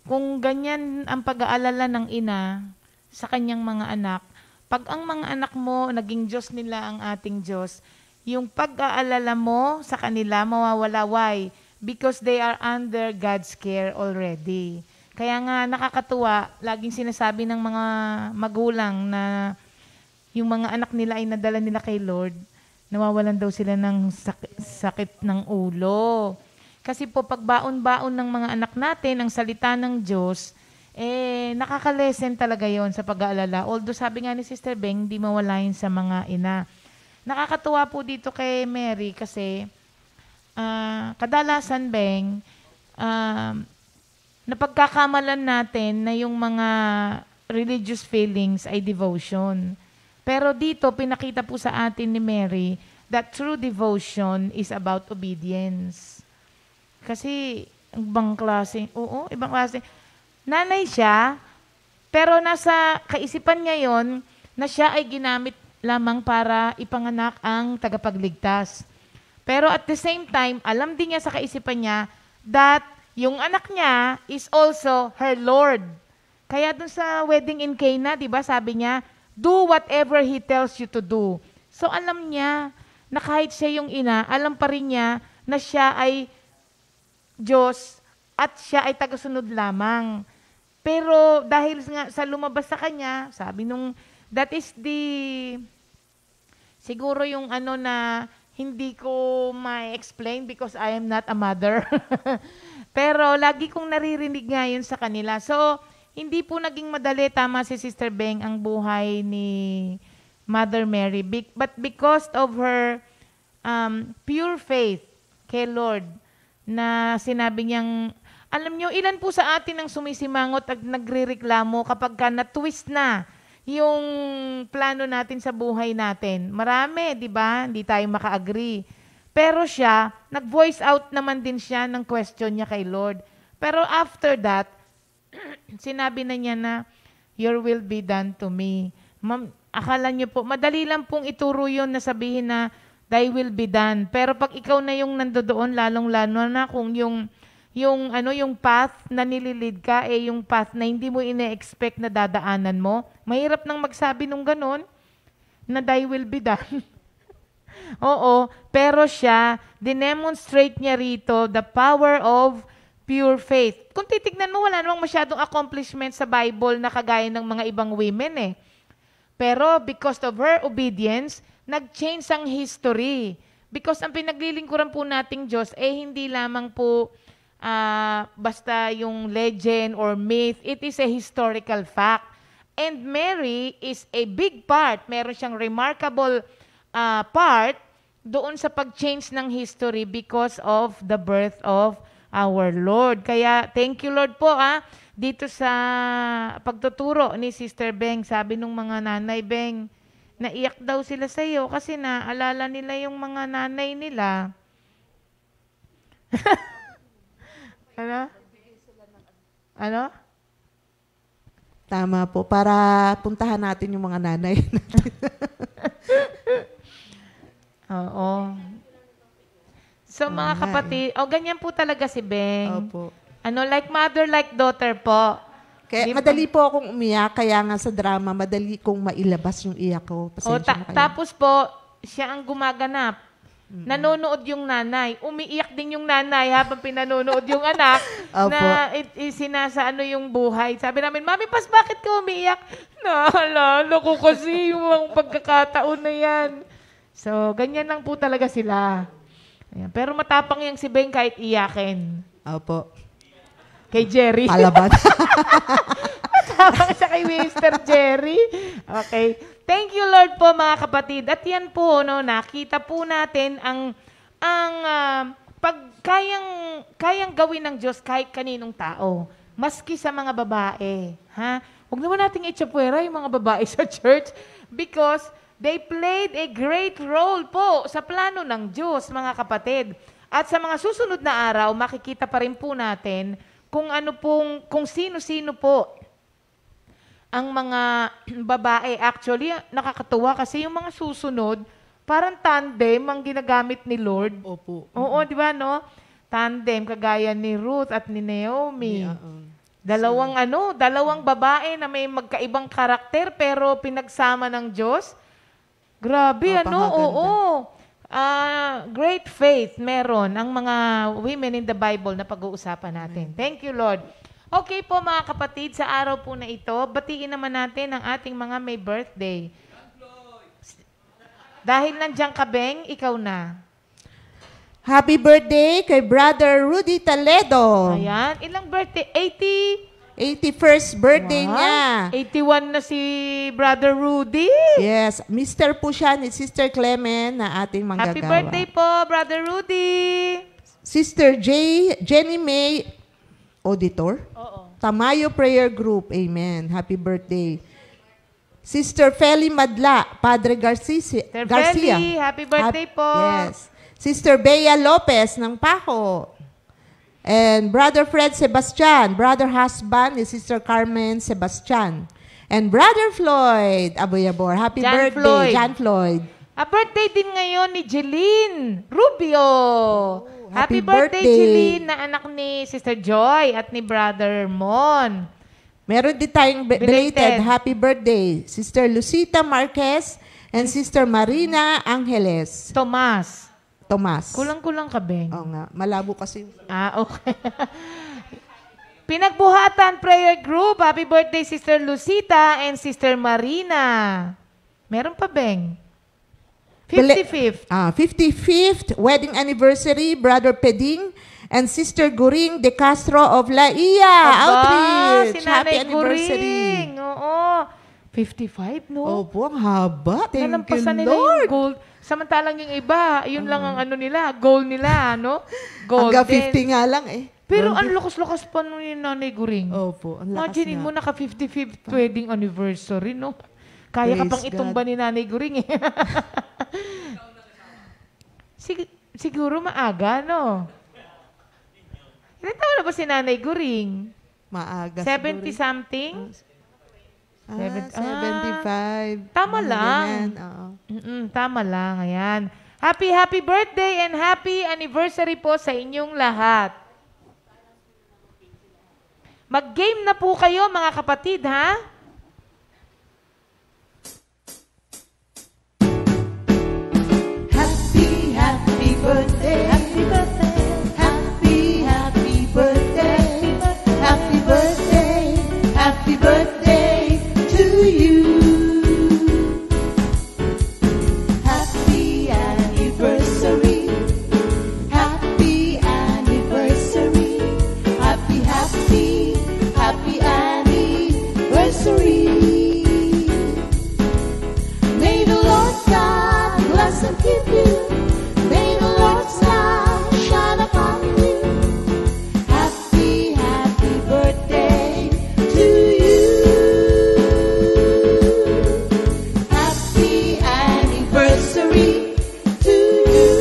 kung ganyan ang pag-aalala ng ina sa kanyang mga anak, pag ang mga anak mo, naging Diyos nila ang ating Diyos, yung pag-aalala mo sa kanila, mawawala. Why? Because they are under God's care already. Kaya nga nakakatuwa, laging sinasabi ng mga magulang na yung mga anak nila ay nadala nila kay Lord. nawawalan daw sila ng sakit ng ulo. Kasi po, pag baon-baon ng mga anak natin, ang salita ng Diyos, nakakalesen talaga yon sa pag-aalala. Although sabi nga ni Sister Beng, di mawala yun sa mga ina. Nakakatuwa po dito kay Mary kasi kadalasan, Beng, napagkakamalan natin na yung mga religious feelings ay devotion. Pero dito, pinakita po sa atin ni Mary that true devotion is about obedience. Kasi, ibang klase. Nanay siya, pero nasa kaisipan niya yon na siya ay ginamit lamang para ipanganak ang tagapagligtas. Pero at the same time, alam din niya sa kaisipan niya that yung anak niya is also her Lord. Kaya dun sa wedding in Cana, di ba, sabi niya, do whatever He tells you to do. So alam niya na kahit siya yung ina, alam pa rin niya na siya ay Diyos at siya ay tagasunod lamang. Pero dahil nga sa lumabas sa kanya, sabi nung, that is siguro yung na hindi ko ma-explain because I am not a mother. Pero lagi kong naririnig nga yun sa kanila. So, hindi po naging madali, tama si Sister Beng, ang buhay ni Mother Mary. But because of her pure faith kay Lord, na sinabi niyang, alam niyo, ilan po sa atin ang sumisimangot at nagrereklamo kapag ka na-twist na yung plano natin sa buhay natin. Marami, di ba? Hindi tayo maka-agree. Pero siya, nag-voice out naman din siya ng question niya kay Lord. Pero after that, sinabi na niya na, your will be done to me. Ma'am, akala niyo po, madali lang pong ituro yun na sabihin na, thy will be done. Pero pag ikaw na yung nandoon, lalong-lalo na kung yung path na nililid ka, yung path na hindi mo ine-expect na dadaanan mo, mahirap nang magsabi nung ganon, na thy will be done. Oo, pero siya, dinemonstrate niya rito the power of pure faith. Kung titignan mo, wala namang masyadong accomplishment sa Bible na kagaya ng mga ibang women Pero because of her obedience, nag-change ang history. Because ang pinaglilingkuran po nating Diyos, hindi lamang po basta yung legend or myth. It is a historical fact. And Mary is a big part. Meron siyang remarkable part doon sa pag-change ng history because of the birth of our Lord. Kaya, thank you Lord po dito sa pagtuturo ni Sister Beng. Sabi nung mga nanay, Beng, naiyak daw sila sa iyo kasi naalala nila yung mga nanay nila. Ano? Tama po. Para puntahan natin yung mga nanay natin. Oo. So, mga kapatid, ganyan po talaga si Beng. Opo. Like mother, like daughter po. Kaya madali po akong umiyak, kaya nga sa drama, madali kong mailabas yung iyak ko. Pasensya na kayo. Tapos po, siya ang gumaganap. Nanonood yung nanay. Umiiyak din yung nanay habang pinanonood yung anak na sinasaano yung buhay. Sabi namin, Mami, bakit ka umiiyak? Naalala ko kasi yung pagkakataon na yan. So, ganyan lang po talaga sila. Ayan. Pero matapang yung si Beng kahit iyakin. Opo. Kay Jerry. Palaban. Matapang siya kay Mr. Jerry. Okay. Thank you, Lord po, mga kapatid. At yan po, nakita po natin ang kayang gawin ng Diyos kahit kaninong tao. Maski sa mga babae. Huwag naman nating itsapuera yung mga babae sa church because they played a great role po sa plano ng Diyos, mga kapatid. At sa mga susunod na araw, makikita pa rin po natin kung sino-sino po ang mga babae. Actually, nakakatuwa kasi yung mga susunod, parang tandem ang ginagamit ni Lord. Opo. Oo, di ba, no? Tandem, kagaya ni Ruth at ni Naomi. Dalawang babae na may magkaibang karakter pero pinagsama ng Diyos. Grabe, Oo. Great faith meron ang mga women in the Bible na pag-uusapan natin. Thank you, Lord. Okay po, mga kapatid, sa araw po na ito, batiin naman natin ang ating mga may birthday. Dahil nandiyan ka, Beng, ikaw na. Happy birthday kay Brother Rudy Toledo. Ayan. Ilang birthday? 81st birthday Wow. niya. 81 na si Brother Rudy. Yes, Mr. po siya ni Sister Clement na ating manggagawa. Happy birthday po, Brother Rudy. Sister Jenny May, auditor. Oo. Tamayo Prayer Group, amen. Happy birthday. Sister Feli Madla, Padre Garcia. Sir Feli, happy birthday po. Yes. Sister Bea Lopez ng Paco. And Brother Fred Sebastian, brother husband ni Sister Carmen Sebastian. And Brother Floyd Aboyabor. Happy John birthday, Floyd. John Floyd. A birthday din ngayon ni Jeline Rubio. Happy happy birthday, birthday. Jeline, na anak ni Sister Joy at ni Brother Mon. Meron din tayong Belated. belated happy birthday. Sister Lucita Marquez and Sister Marina Angeles. Tomas. Kulang-kulang ka, Beng. Oo nga, malabo kasi. Okay. Pinagbuhatan Prayer Group. Happy birthday, Sister Lucita and Sister Marina. Meron pa, Beng? 55th. 55th wedding anniversary, Brother Peding and Sister Guring de Castro of La Ia Outreach. Si Happy Nanay anniversary. Guring. Oo. 55, no? Opo, ang haba. Thank you, Nalampasan nila yung Lord. gold. Samantalang yung iba, yun lang ang ano nila, goal nila, no? Gold Hanggang din. 50 nga lang eh. Pero ang lakas-lakas pa nung yung Nanay Guring. Opo, ang lakas Imagine mo, nga. naka 55th wedding anniversary, no? Kaya ka Praise pang itumba God. ni Nanay Guring, eh. Siguro maaga, no? Ilan taon na ba si Nanay Guring? Maaga. 70-something? 75. Tama Mga lang. ganyan, oo. Tama lang, ayan. Happy birthday and happy anniversary po sa inyong lahat. Mag-game na po kayo, mga kapatid, ha? Happy, happy birthday. Happy birthday. Happy, happy birthday. Happy birthday. Happy birthday to you. Happy anniversary. Happy anniversary. Happy, happy, happy anniversary. May the Lord God bless and keep you. May the Lord's light shine upon you. Happy, happy birthday to you. Happy anniversary to you.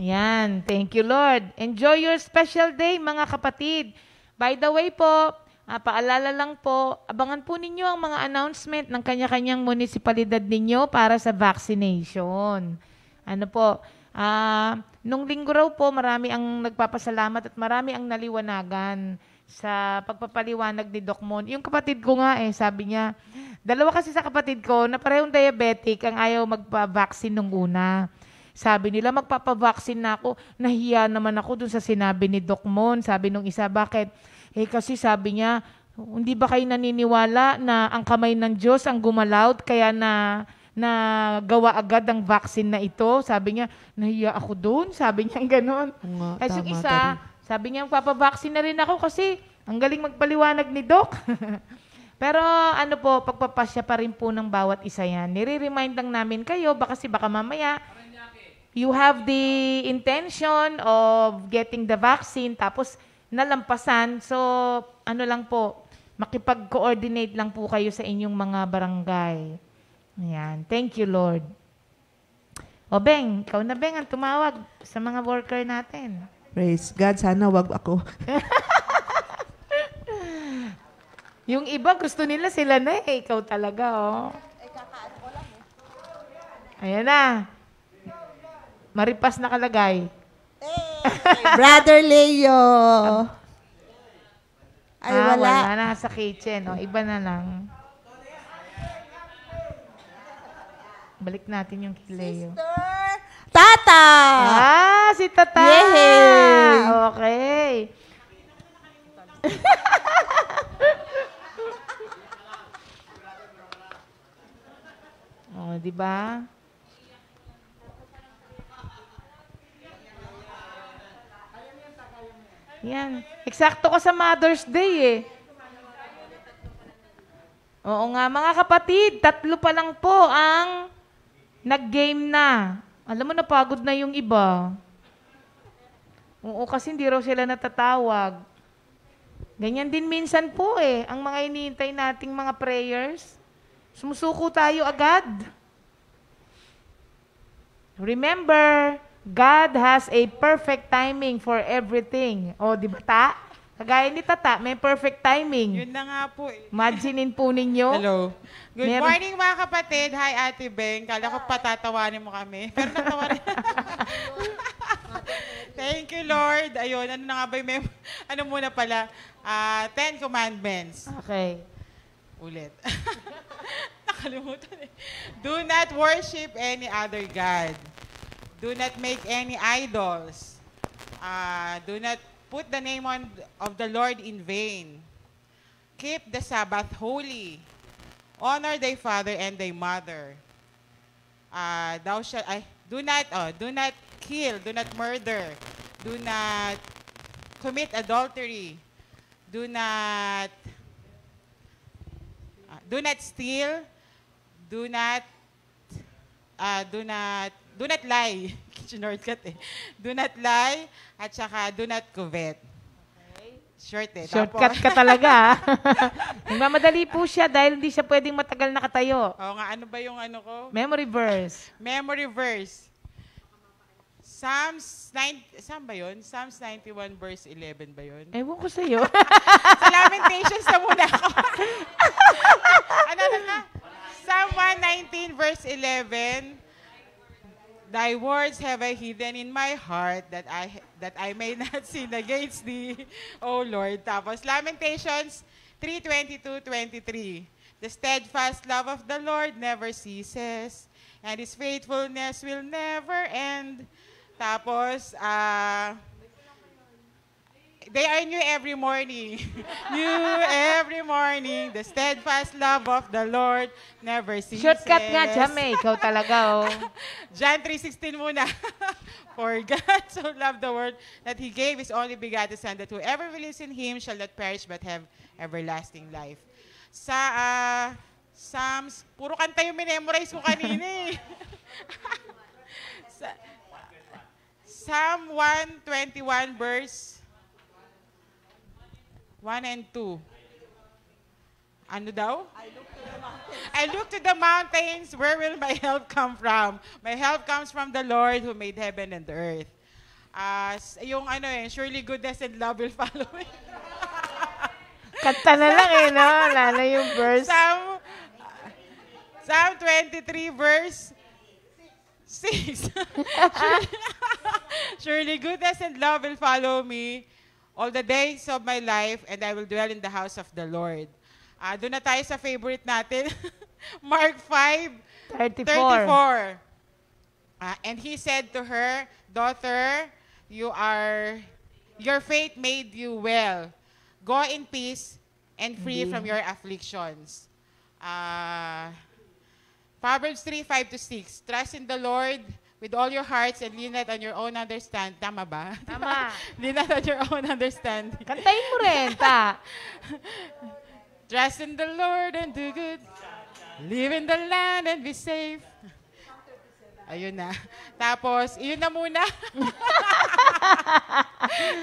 Ayan, thank you, Lord. Enjoy your special day, mga kapatid. By the way po, paalala lang po, abangan po ninyo ang mga announcement ng kanya-kanyang munisipalidad ninyo para sa vaccination. Ano po, nung linggo raw po, marami ang nagpapasalamat at marami ang naliwanagan sa pagpapaliwanag ni Doc Mon. Yung kapatid ko nga sabi niya, dalawa kasi sa kapatid ko na parehong diabetic ang ayaw magpa-vaccine nung una. Sabi nila, magpapavaksin na ako. Nahiya naman ako dun sa sinabi ni Doc Mon. Sabi nung isa, bakit? Kasi sabi niya, hindi ba kayo naniniwala na ang kamay ng Diyos ang gumalaw kaya na gawa agad ang vaccine na ito? Sabi niya, nahiya ako dun. Sabi niya gano'n. Kasi yung isa, sabi niya, magpapavaksin na rin ako kasi ang galing magpaliwanag ni Doc. Pero ano po, pagpapasya pa rin po ng bawat isa yan. Nire-remind lang namin kayo, baka mamaya, you have the intention of getting the vaccine, tapos nalampasan. So, ano lang po, makipag-coordinate lang po kayo sa inyong mga barangay. Ayan. Thank you, Lord. O, Beng, ikaw na, Beng, ang tumawag sa mga worker natin. Praise God, sana wag ako. Yung iba, gusto nila sila na ikaw talaga, oh. Ayan na. Maripas na kalagay. Brother Leo. Ay, wala. Wala na sa kitchen. O, iba na lang. Balik natin yung kay Leo. Tata! Si Tata! Yay! Okay. di ba? Yan. Eksakto ka sa Mother's Day eh. Oo nga, mga kapatid, 3 pa lang po ang nag-game na. Alam mo, napagod na yung iba. Oo, kasi hindi raw sila natatawag. Ganyan din minsan po eh, ang mga iniintay nating mga prayers. Sumusuko tayo agad. Remember, God has a perfect timing for everything. O, di ba ta? Kagaya ni Tata, may perfect timing. Yun na nga po eh. Imaginein po ninyo. Hello. Good Meron- morning mga kapatid. Hi Ate Beng. Kala ko patatawanin mo kami. Pero natawa rin. Thank you Lord. Ayun, ano na nga ba yung ano muna pala? 10 Commandments. Okay. Ulit. Nakalimutan eh. Do not worship any other God. Do not make any idols. Do not put the name of the Lord in vain. Keep the Sabbath holy. Honor thy father and thy mother. Do not kill, do not murder, do not commit adultery, do not steal, do not lie. Shortcut eh. Do not lie, at saka do not covet. Short eh. Shortcut ka talaga. Nagmamadali po siya dahil hindi siya pwedeng matagal nakatayo. Oo nga, ano ba yung ano ko? Memory verse. Memory verse. Saan ba yun? Psalms 91 verse 11 ba yun? Ewan ko sa'yo. Sa Lamentations na muna ako. Ano na? Psalm 119 verse 11. Thy words have I hidden in my heart that I may not sin against thee, O Lord. Tapos Lamentations 3:22-23. The steadfast love of the Lord never ceases, and His faithfulness will never end. Tapos, they are new every morning. New every morning. The steadfast love of the Lord never ceases. Shortcut nga, Jame. Ikaw talaga, oh. John 3:16 muna. For God so loved the world that He gave His only begotten Son, that whoever believes in Him shall not perish but have everlasting life. Sa Psalms, puro kanta yung minemorize ko kanina eh. Psalm 121 verse 1 and 2. Ano daw? I look to the mountains, where will my help come from? My help comes from the Lord who made heaven and the earth. Yung ano eh, surely goodness and love will follow me. Kanta na lang eh, no? Wala na yung verse. Psalm 23 verse 6. Surely goodness and love will follow me all the days of my life, and I will dwell in the house of the Lord. Doon na tayo sa favorite natin. Mark 5:34. And he said to her, Daughter, your faith made you well. Go in peace and free from your afflictions. Proverbs 3:5-6. Trust in the Lord with all your hearts and lean not on your own understanding. Tama ba? Tama. Lean not on your own understanding. Kantayin mo rin, ta. Trust in the Lord and do good. Live in the land and be safe. Ayun na. Tapos, yun na muna.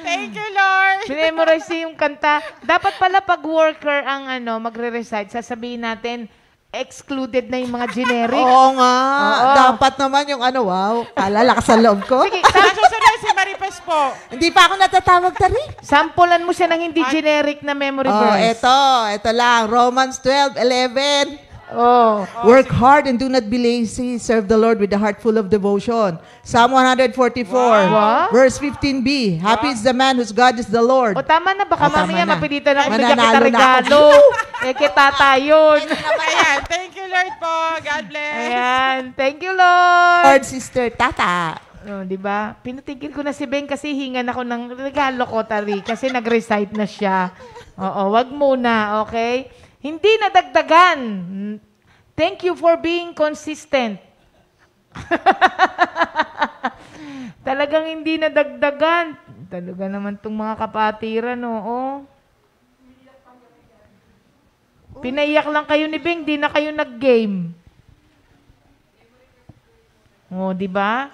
Thank you, Lord. Memorize yung kanta. Dapat pala pag worker ang magre-recite, sasabihin natin, excluded na yung mga generic. Oo nga. Oo. Dapat naman yung wow, lalakas sa loob ko. Sige, Sa susunod si Maripas po. Hindi pa ako natatawag tari. sampulan mo siya ng hindi generic na memory verse. Ito lang. Romans 12:11. Oh. Work hard and do not be lazy. Serve the Lord with a heart full of devotion. Psalm 144, Wow. verse 15b. Happy is the man whose God is the Lord. O tama na, baka Tama mamaya na. mapilitan ako bigyan Mananalo kita na regalo. Kita tayon. Ayan. Thank you, Lord po. God bless. Ayan. Thank you, Lord. Lord, Sister Tata. Oh, di ba? Pinatigil ko na si Ben kasi hingan ako ng regalo ko, Tari, kasi nag-recite na siya. Oo, wag muna, okay? Hindi nadagdagan. Thank you for being consistent. Talagang hindi nadagdagan. Talaga naman itong mga kapatiran, oo. Pinaiyak lang kayo ni Bing, di na kayo nag-game. O, di ba?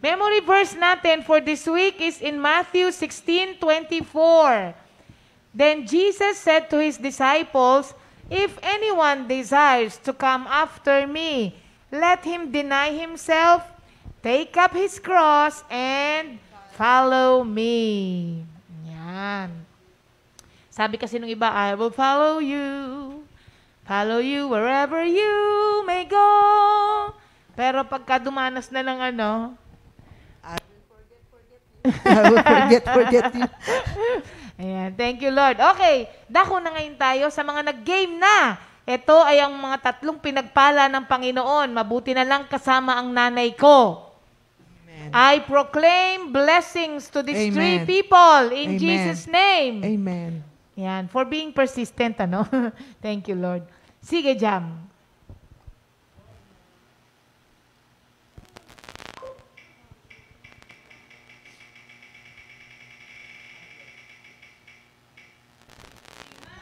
Memory verse natin for this week is in Matthew 16:24. Then Jesus said to his disciples, "If anyone desires to come after me, let him deny himself, take up his cross, and follow me." Yan. Sabi kasi nung iba, I will follow you wherever you may go. Pero pagka dumanas na ng ano, I will forget you. ayan, thank you Lord. Okay, dako na ngayon tayo sa mga nag-game na. Ito ay ang mga tatlong pinagpala ng Panginoon. Mabuti na lang kasama ang nanay ko. Amen. I proclaim blessings to these Amen. three people in Amen. Jesus' name. Amen. Yan, for being persistent, ano? Thank you, Lord. Sige, Jam.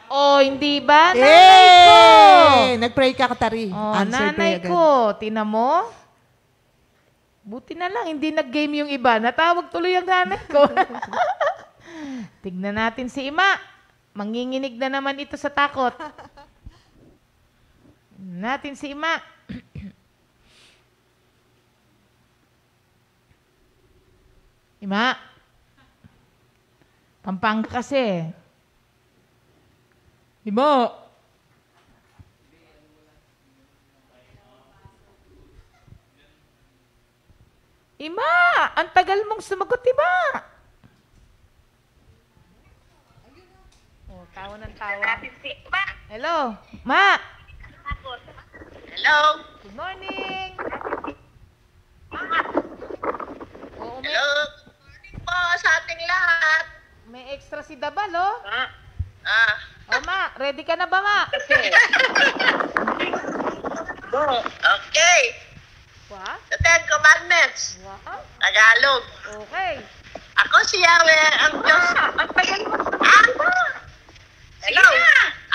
Oh, hindi ba? Nanay ko! Nag-pray ka, Katari. Oh, Answered nanay prayer agad. ko. Tina mo? Buti na lang, hindi nag-game yung iba. Natawag tuloy ang nanay ko. Tignan natin si Ima. Manginginig na naman ito sa takot. Natin si Ima. Ima. Pampanga kasi. Ima. Ima, ang tagal mong sumagot, Ima. Oh, tawa ng tawa. Hello, Ma. Hello? Good morning. Oo, Hello? Good morning po sa ating lahat. may extra si Dabal, oh. Oh, Ma, ready ka na ba, Ma? Okay. What? The Ten Commandments. Wow. Tagalog. Okay. Ako si Yahweh, ang Diyos. Hello?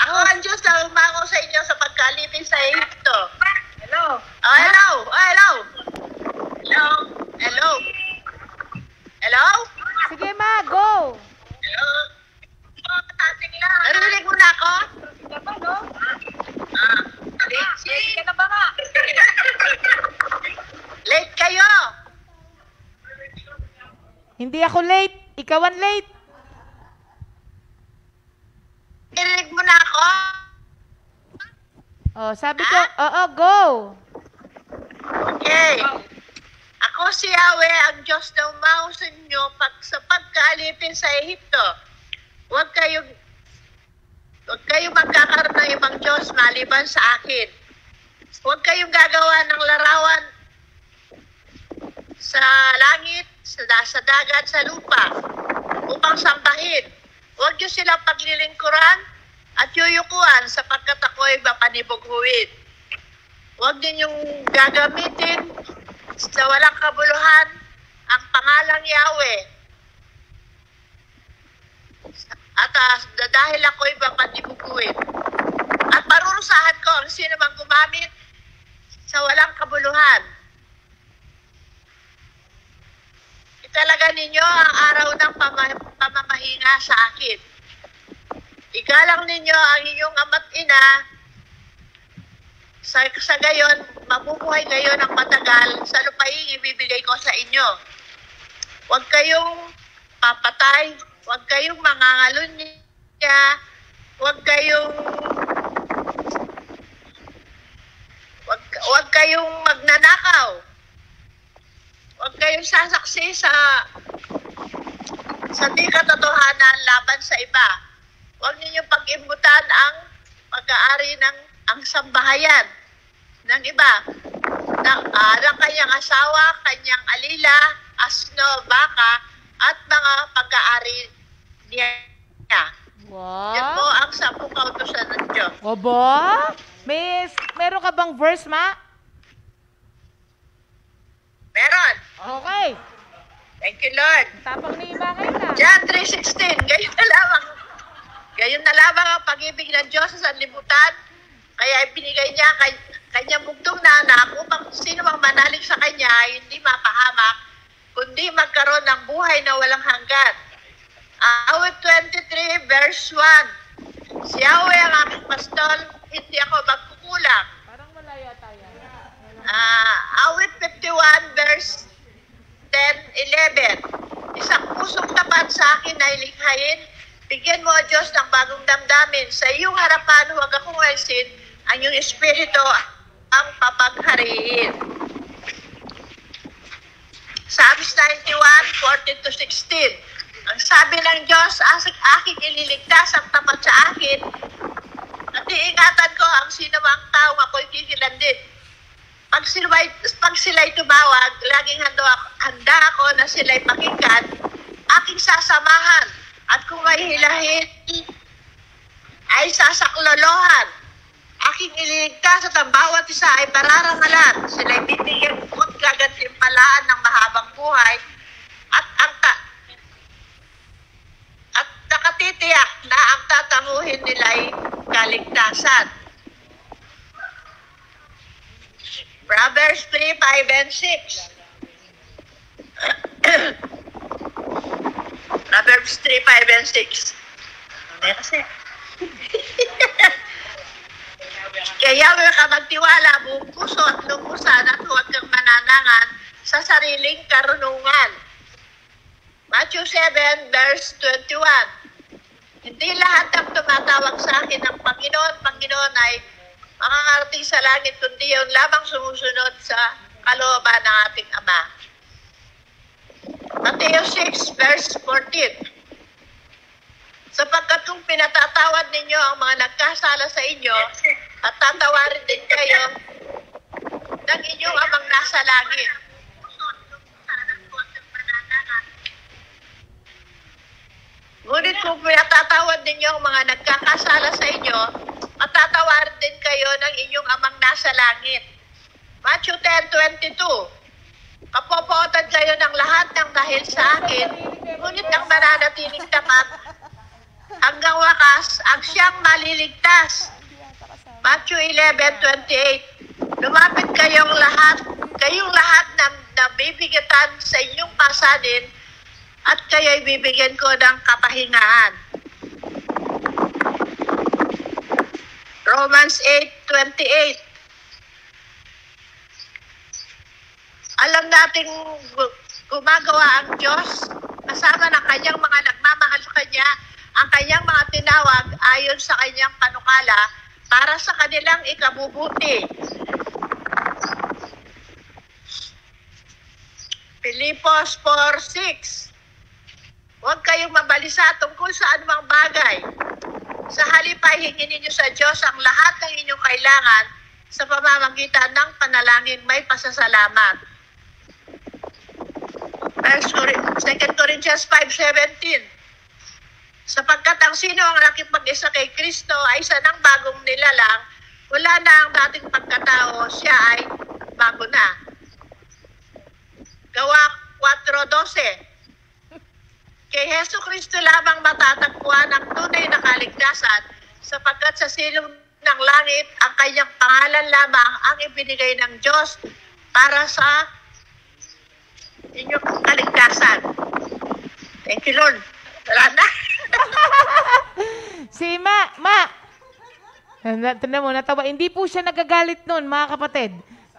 Ako ang Diyos na umango sa inyo sa pagkalipin sa Egypto. Hello? Oh, hello? Oh, hello? Hello? Hello? Hello? Sige, Ma, go. Hello? Narinig mo na ako? Ready ka na ba nga? Late kayo. Hindi ako late. Ikaw ang late. Narinig mo na ako? Oh, sabi ko, oo, go. Okay. Ako si Yahweh, ang Diyos na umaho sa inyo sa pagkaalipin sa Ehipto. Huwag kayong magkakaroon ng ibang Diyos maliban sa akin. Huwag kayong gagawa ng larawan sa langit, sa dagat, sa lupa, upang sambahin. Huwag niyo silang paglilingkuran at yuyukuan sapagkat ako'y mapanibughuin. Huwag ninyong gagamitin sa walang kabuluhan ang pangalang Yahweh. At dahil ako'y mapanibughuin. At parurusahan ko ang sino mang gumamit sa walang kabuluhan. Italaga ninyo ang araw ng pamamahinga sa akin. Igalang ninyo ang inyong ama't ina. Sa gayon, mabubuhay kayo ng matagal sa lupaing ibibigay ko sa inyo. Huwag kayong papatay, huwag kayong mangangalunya, huwag kayong magnanakaw. Huwag kayong sasaksi sa di katotohanan laban sa iba. Huwag ninyong pag-imbutan ang pag-aari ng sambahayan ng iba. Ng kanyang asawa, kanyang alila, asno, baka, at mga pag-aari niya. Wow. Yan po ang 10 kautusan ng Diyos. Oba? Meron ka bang verse, Ma? Meron. Okay. Thank you, Lord. Tapang ni Ima ngayon na. John 3:16, gayon na lamang ang pag-ibig ng Diyos sa sanlibutan, kaya ibinigay niya kanyang bugtong na anak upang sino mang manalig sa kanya ay hindi mapahamak, kundi magkaroon ng buhay na walang hanggan. Awit 23, verse 1. Si Yahweh ang aking pastol, hindi ako magkukulang. Parang malaya tayo. Awit 51, verse 10, 11. Isang pusong tapat sa akin ay likhain. Bigyan mo, Diyos, ng bagong damdamin. Sa iyong harapan, huwag akong alisin. Ang iyong espiritu ang papaghariin. Psalms 91, 14-16. Ang sabi ng Diyos, aking ililigtas ang tapat sa akin. At iingatan ko ang sinumang taong ako'y kikilandin. Pag sila'y tumawag, laging handa ako na sila'y pakinggan, aking sasamahan. At kung may hilahin, ay sasaklolohan. Aking ililigtas at ang bawat isa ay pararangalan. Sila'y bibigyan ko't gagantimpalaan ng mahabang buhay at nakatitiyak na ang tatanguhin nila'y kaligtasan. Proverbs 3, 5, and 6. Proverbs 3, 5, and 6. Ano kasi? Kaya ka magtiwala, buong puso at lumusan at huwag kang mananangan sa sariling karunungan. Matthew 7, verse 21. Hindi lahat ng tumatawag sa akin ng Panginoon, Panginoon ay makakarating sa langit, kundi yun lamang sumusunod sa kalooban ng ating Ama. Matthew 6, verse 14. Sapagkat kung pinatatawad ninyo ang mga nagkasala sa inyo, at tatawarin din kayo ng inyong Amang nasa langit. Ngunit kung pinatatawad ninyo ang mga nagkakasala sa inyo, at tatawarin din kayo ng inyong Amang nasa langit. Matthew 10:22. Kapopootan kayo ng lahat ng dahil sa akin, ngunit ang mananatiling tapat hanggang wakas ang siyang maliligtas. Matthew 11:28. Lumapit kayong lahat na nabibigatan sa inyong pasanin, at kayo'y bibigyan ko ng kapahingahan. Romans 8:28. Alam nating gumagawa ang Diyos kasama ng kanyang mga nagmamahal sa kanya, ang kanyang mga tinawag ayon sa kanyang panukala para sa kanilang ikabubuti. Filipos 4:6. Huwag kayong mabalisa tungkol sa anumang bagay. Sa halip ay hingin ninyo sa Diyos ang lahat ng inyong kailangan sa pamamagitan ng panalangin may pasasalamat. 2 Corinthians 5:17. Sapagkat ang sino ang nakipag-isa kay Kristo ay isa ng bagong nilalang, wala na ang dating pagkatao, siya ay bago na. Gawa 4:12. Kay Hesus Kristo lamang matatagpuan ang tunay na kaligtasan, sapagkat sa silong ng langit, ang kanyang pangalan lamang ang ibinigay ng Diyos para sa inyong kaligtasan. Thank you, Lord. Wala na. Si Ma. Tignan mo, natawa. Hindi po siya nagagalit nun, mga kapatid.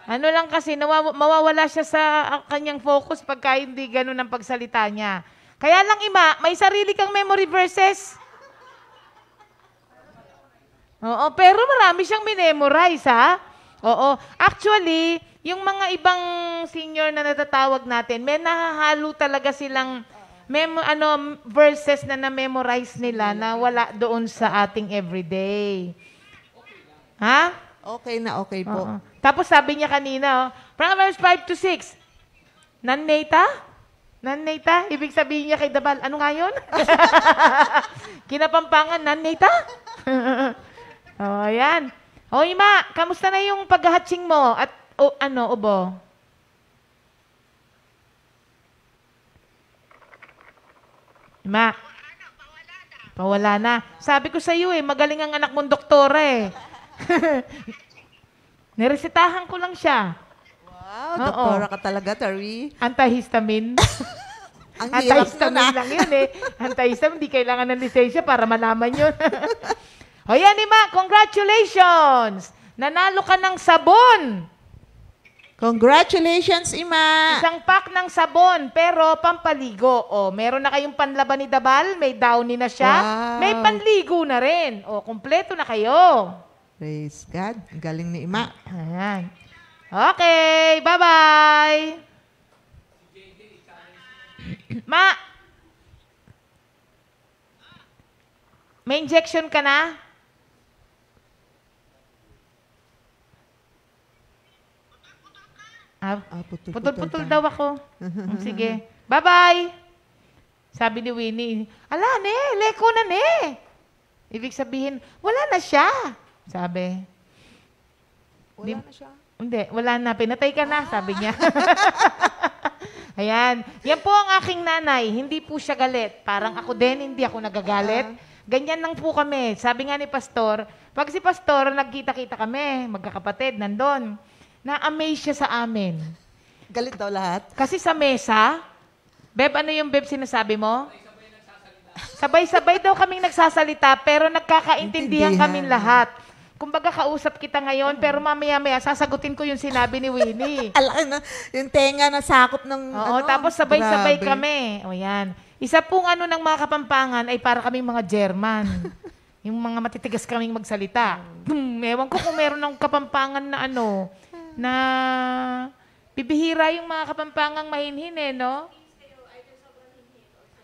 Ano lang kasi, mawawala siya sa kanyang focus pagka hindi ganun ang pagsalita niya. Kaya lang, Ima, may sarili kang memory verses. Oo, pero marami siyang minemorize, ha? Oo. Actually, yung mga ibang senior na natatawag natin, may nahahalo talaga silang verses na na-memorize nila na wala doon sa ating everyday. Ha? Okay na, okay po. Oo. Tapos sabi niya kanina, Proverbs 5-6, Nanneta? Ibig sabihin niya kay Dabal, ano nga yun? Kinapampangan, Nanneta? Ayan. O, Ima, kamusta na yung paghahatsing mo? At, ubo? Ima? Pawala na. Sabi ko sa iyo magaling ang anak mong doktora Niresitahan ko lang siya. Wow, doktora ka talaga, Terry. Antihistamine. Ang hirap Antihistamine lang yun Antihistamine, di kailangan ng lisensya para malaman yun. O yan, Ima, congratulations! Nanalo ka ng sabon. Congratulations, Ima. Isang pack ng sabon, pero pampaligo. O, meron na kayong panlaban ni Dabal, may downy na siya, Wow. may panligo na rin. O, kumpleto na kayo. Praise God. Ang galing ni Ima. Ayan. Okay, bye-bye. Ma, may injection ka na? Putol-putol daw ako. Sige. Bye-bye. Sabi ni Winnie, ala, leko na, Ibig sabihin, wala na siya. Sabi. Wala na siya. Hindi, wala na. Pinatay ka na, sabi niya. Ayan. Yan po ang aking nanay. Hindi po siya galit. Parang ako din, hindi ako nagagalit. Ganyan lang po kami. Sabi nga ni Pastor, pag si Pastor, nagkita-kita kami, magkakapatid, nandun. Na-amaze siya sa amin. Galit daw lahat. Kasi sa mesa, Beb, ano yung Beb sinasabi mo? Sabay-sabay daw kaming nagsasalita, pero nagkakaintindihan kami lahat. Kumbaga, kausap kita ngayon, pero mamaya-maya, sasagutin ko yung sinabi ni Winnie. Alaki na, yung tenga na sakop ng Oo, tapos sabay-sabay grabe. kami. O yan. Isa pong ng mga Kapampangan ay para kaming mga German. Yung mga matitigas kaming magsalita. Ewan ko kung meron ng Kapampangan na na bibihira yung mga Kapampangang mahinhin no?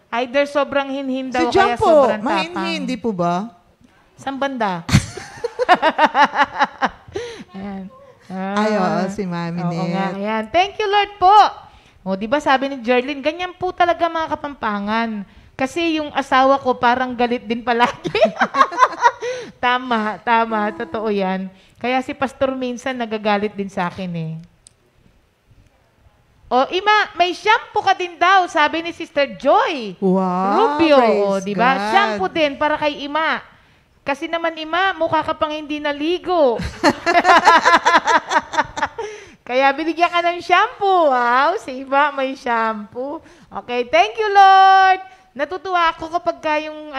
Either sobrang hinhin daw, Si John kaya po, sobrang tapang. mahinhin, hindi po ba? Saan banda? Ayan. Si Mami Oo Net. nga, ayan. Thank you, Lord po. O, di ba sabi ni Jerlyn, ganyan po talaga mga Kapampangan. Kasi yung asawa ko parang galit din palagi. Tama, totoo yan. Kaya si Pastor minsan nagagalit din sa akin O, Ima, may shampoo ka din daw, sabi ni Sister Joy. Wow, Rubio, praise di ba? God. Shampoo din para kay Ima. Kasi naman, Ima, mukha ka pang hindi naligo. Kaya binigyan ka ng shampoo. Wow, si Ima may shampoo. Okay, thank you, Lord. Natutuwa ako kapag yung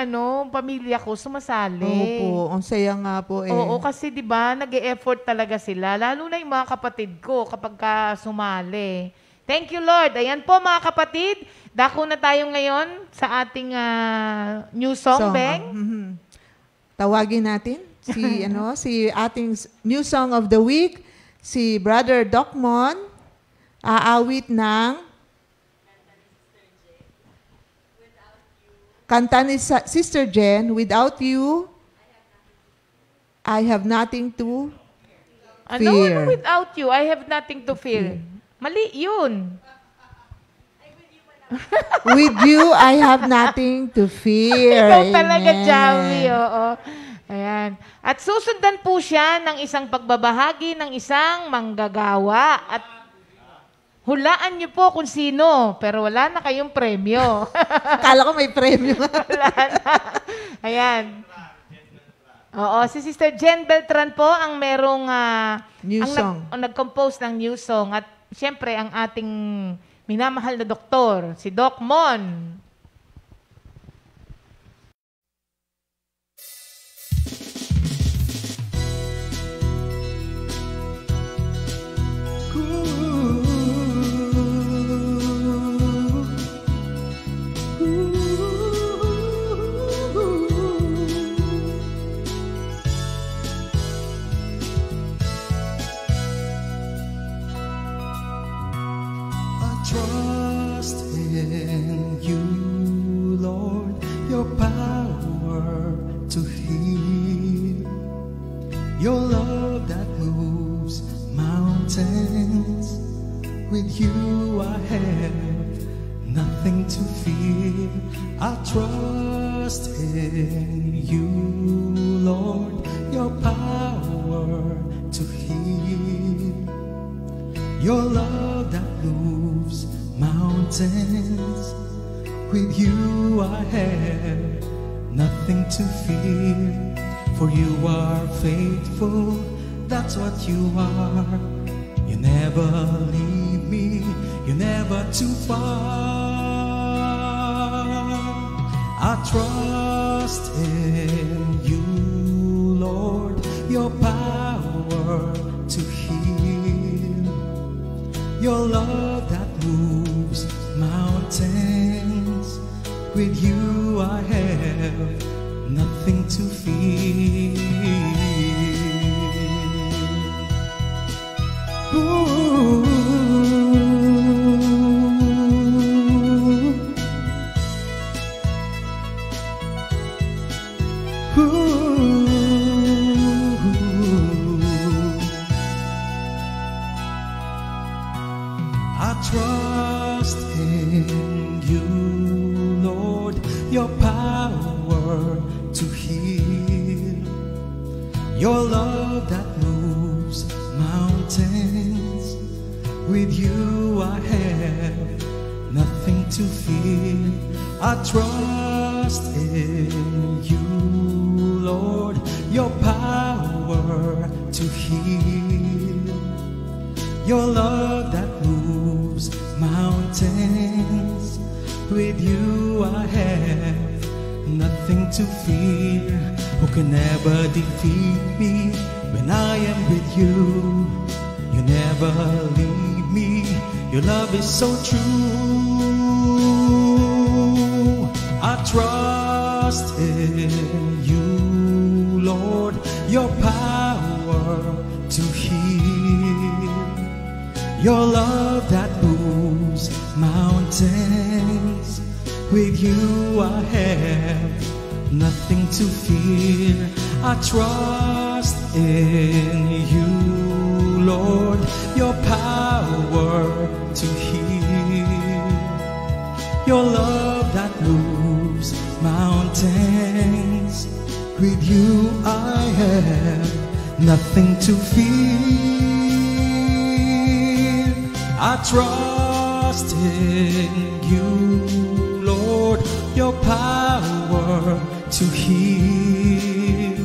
pamilya ko sumasali. Opo, ang saya nga po Oo, kasi 'di ba, nag-e-effort talaga sila, lalo na yung mga kapatid ko kapag sumali. Thank you, Lord. Ayan po mga kapatid, dako na tayo ngayon sa ating new song, Beng. Tawagin natin si ating new song of the week, si Brother Docmon, aawit ng kanta ni Sister Jen, Without You, I have nothing to fear. Without you, I have nothing to fear. Mali yun. With you, I have nothing to fear. Ikaw talaga, Amen. Jawi. Oo. Ayan. At susundan po siya ng isang pagbabahagi ng isang manggagawa. At hulaan niyo po kung sino, pero wala na kayong premyo. Akala ko may premyo. Wala na. Ayan. Oo, si Sister Jen Beltran po ang merong New song. nag-compose ng new song. At siyempre, ang ating minamahal na doktor, si Doc Mon. Trust in you, Lord, your power to heal, your love that moves mountains. With you I have nothing to fear. I trust in you, Lord, your power Your love that moves mountains. With you I have nothing to fear, for you are faithful, that's what you are. You never leave me, you're never too far. I trust in you, Lord, your power to heal, your love that moves mountains. With you I have nothing to fear. Ooh. I trust in you, Lord, your power to heal, your love that moves mountains. With you I have nothing to fear. I trust in you, Lord, your power to heal, your love that moves mountains. With you I have nothing to fear. Who can never defeat me when I am with you? You never leave me, your love is so true. I trust in you, Lord, your power to heal, your love that moves mountains. With you I have nothing to fear. I trust in you, Lord, your power to heal, your love that moves mountains. With you I have nothing to fear. I trust in you, Lord, your power to heal,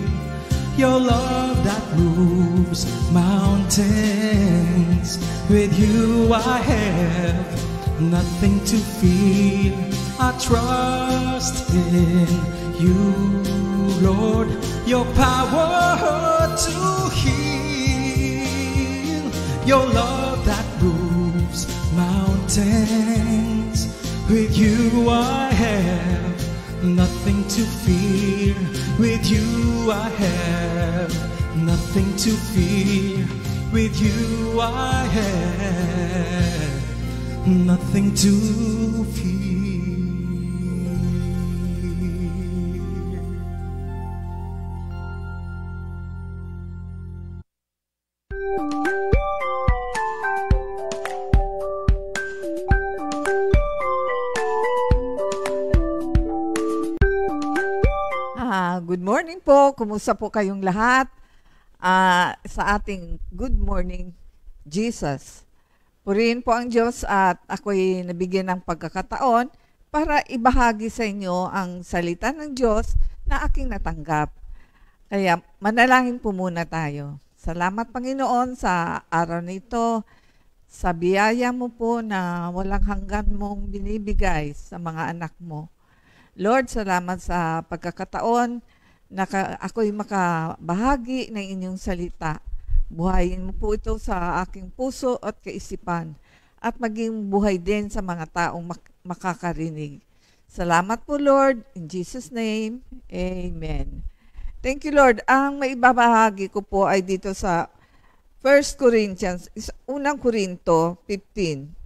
your love that moves mountains. With you I have nothing to fear. I trust in you, Lord, your power to heal, your love that moves mountains. With you I have nothing to fear. With you I have nothing to fear. With you I have nothing to fear. Good morning po. Kumusta po kayong lahat? Sa ating Good Morning Jesus. Purihin po ang Diyos at ako'y nabigyan ng pagkakataon para ibahagi sa inyo ang salita ng Diyos na aking natanggap. Kaya manalangin po muna tayo. Salamat Panginoon sa araw nito, sa biyaya mo po na walang hanggan mong binibigay sa mga anak mo. Lord, salamat sa pagkakataon na ako'y makabahagi ng inyong salita. Buhayin mo po ito sa aking puso at kaisipan at maging buhay din sa mga taong makakarinig. Salamat po Lord, in Jesus' name, Amen. Thank you Lord. Ang maibabahagi ko po ay dito sa 1 Corinthians, 1 Corinto 15.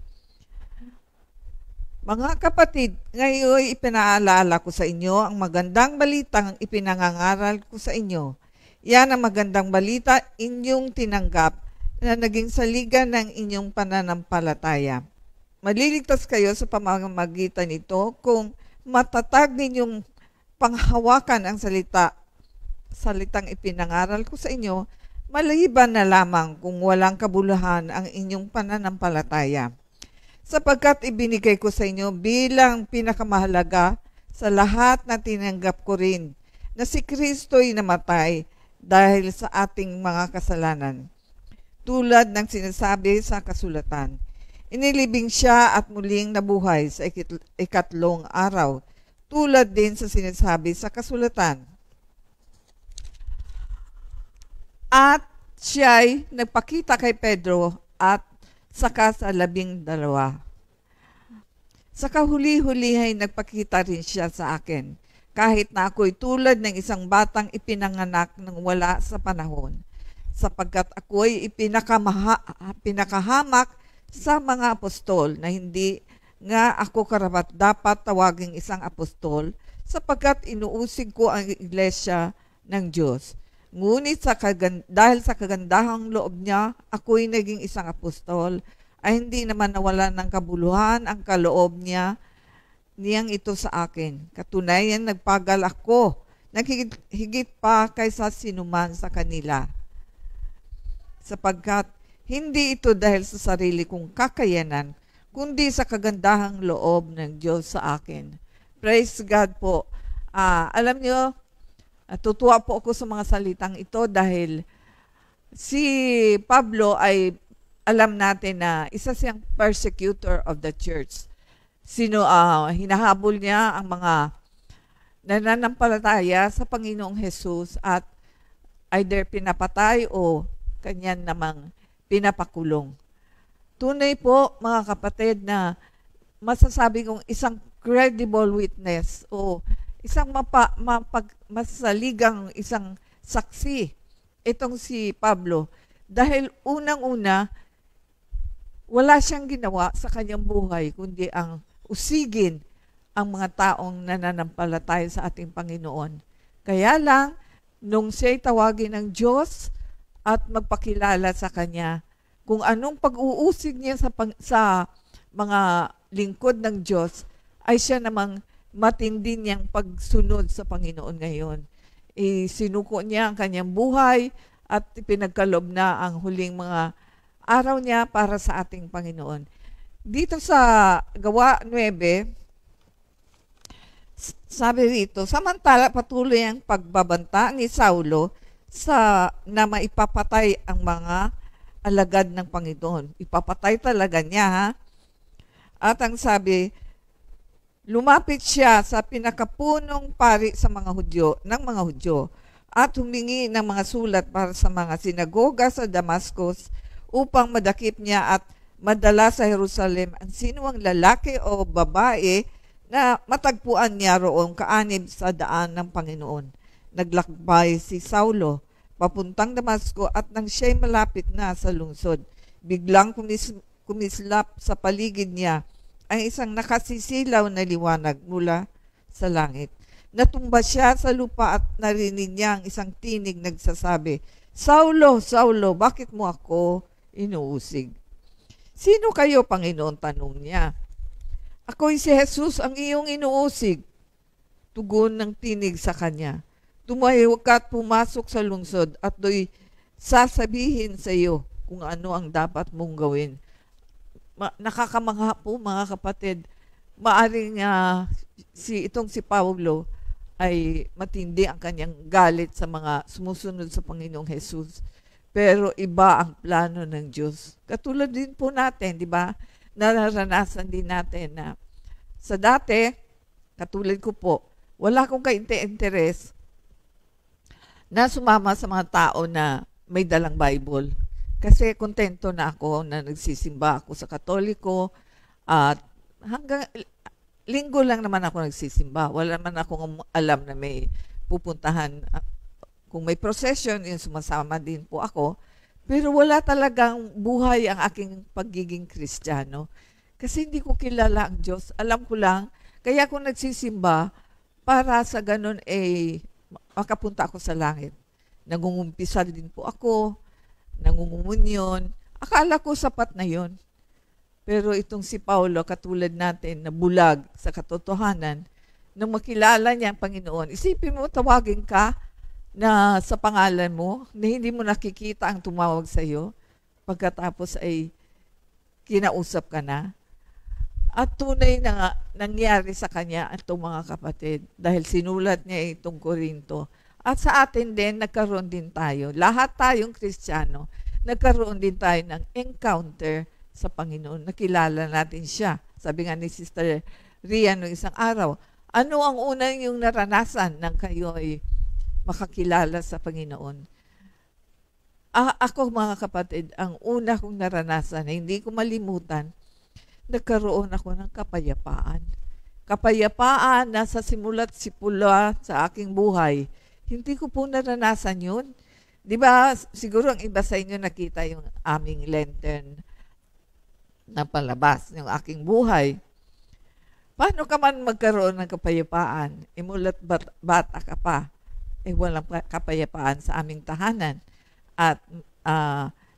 Mga kapatid, ngayon ipinaalala ko sa inyo ang magandang balitang ipinangangaral ko sa inyo. Yan ang magandang balita inyong tinanggap na naging saligan ng inyong pananampalataya. Maliligtas kayo sa pamamagitan nito kung matatag ninyong panghawakan ang salitang ipinangaral ko sa inyo, maliban na lamang kung walang kabuluhan ang inyong pananampalataya. Sapagkat ibinigay ko sa inyo bilang pinakamahalaga sa lahat na tinanggap ko rin, na si Kristo'y namatay dahil sa ating mga kasalanan. Tulad ng sinasabi sa kasulatan, inilibing siya at muling nabuhay sa ikatlong araw. Tulad din sa sinasabi sa kasulatan. At siya'y nagpakita kay Pedro at saka sa 12. Sa kahuli-huli ay nagpakita rin siya sa akin, kahit na ako'y tulad ng isang batang ipinanganak ng wala sa panahon, sapagkat ako'y pinakahamak sa mga apostol na hindi nga ako karapat dapat tawaging isang apostol, sapagkat inuusig ko ang iglesia ng Diyos. Ngunit dahil sa kagandahang loob niya, ako'y naging isang apostol, ay hindi naman nawalan ng kabuluhan ang kaloob niyang ito sa akin. Katunayan, nagpagal ako, higit pa kaysa sinuman sa kanila. Sapagkat hindi ito dahil sa sarili kong kakayanan, kundi sa kagandahang loob ng Diyos sa akin. Praise God po. Alam niyo, tutuwa po ako sa mga salitang ito dahil si Pablo ay alam natin na isa siyang persecutor of the church. Hinahabol niya ang mga nananampalataya sa Panginoong Jesus at either pinapatay o kanyan namang pinapakulong. Tunay po, mga kapatid, na masasabi kong isang credible witness o isang masaligang isang saksi itong si Pablo. Dahil unang-una, wala siyang ginawa sa kanyang buhay kundi ang usigin ang mga taong nananampalataya sa ating Panginoon. Kaya lang, nung siya'y tawagin ng Diyos at magpakilala sa Kanya, kung anong pag-uusig niya sa mga lingkod ng Diyos, ay siya namang matindi niyang pagsunod sa Panginoon ngayon. Sinuko niya ang kanyang buhay at pinagkalob na ang huling mga araw niya para sa ating Panginoon. Dito sa Gawa 9, sabi rito, samantala patuloy ang pagbabanta ni Saulo na maipapatay ang mga alagad ng Panginoon. Ipapatay talaga niya, ha? At ang sabi, lumapit siya sa pinakapunong pari ng mga Hudyo at humingi ng mga sulat para sa mga sinagoga sa Damascus upang madakip niya at madala sa Jerusalem ang sinuwang lalaki o babae na matagpuan niya roong kaanib sa daan ng Panginoon. Naglakbay si Saulo papuntang Damasco at nang siya'y malapit na sa lungsod, biglang kumislap sa paligid niya ang isang nakasisilaw na liwanag mula sa langit. Natumba siya sa lupa at narinig niya ang isang tinig nagsasabi, Saulo, Saulo, bakit mo ako inuusig? Sino kayo, Panginoon? Tanong niya. Ako'y si Jesus ang iyong inuusig. Tugon ng tinig sa kanya. Tumayo ka at pumasok sa lungsod at do'y sasabihin sa iyo kung ano ang dapat mong gawin. Nakakamangha po, mga kapatid. Maaring itong si Paulo ay matindi ang kanyang galit sa mga sumusunod sa Panginoong Jesus. Pero iba ang plano ng Diyos. Katulad din po natin, di ba? Nararanasan din natin na sa dati, katulad ko po, wala akong kainte-interes na sumama sa mga tao na may dalang Bible. Kasi kontento na ako na nagsisimba ako sa Katoliko at hanggang linggo lang naman ako nagsisimba. Wala naman akong alam na may pupuntahan. Kung may procession, yung sumasama din po ako. Pero wala talagang buhay ang aking pagiging Kristiyano. Kasi hindi ko kilala ang Diyos. Alam ko lang, kaya ako nagsisimba para sa ganun makapunta ako sa langit. Nangungumpisal din po ako, nangungumunyon. Akala ko sapat na yon. Pero itong si Paulo, katulad natin, na bulag sa katotohanan, nung makilala niya ang Panginoon, isipin mo, tawagin ka na sa pangalan mo, na hindi mo nakikita ang tumawag sa iyo, pagkatapos ay kinausap ka na. At tunay na nga, nangyari sa kanya itong mga kapatid dahil sinulat niya itong Korinto. At sa atin din, nagkaroon din tayo. Lahat tayong Kristiyano, nagkaroon din tayo ng encounter sa Panginoon. Nakilala natin siya. Sabi nga ni Sister Ria noong isang araw, ano ang unang yung naranasan nang kayo ay makakilala sa Panginoon? Ako mga kapatid, ang una kong naranasan na hindi ko malimutan, nagkaroon ako ng kapayapaan. Kapayapaan na sa simulat sipula sa aking buhay. Hindi ko po naranasan yun. Di ba, siguro ang iba sa inyo nakita yung aming lantern na palabas, yung aking buhay. Paano ka man magkaroon ng kapayapaan? Mulat bata ka pa. Walang kapayapaan sa aming tahanan. At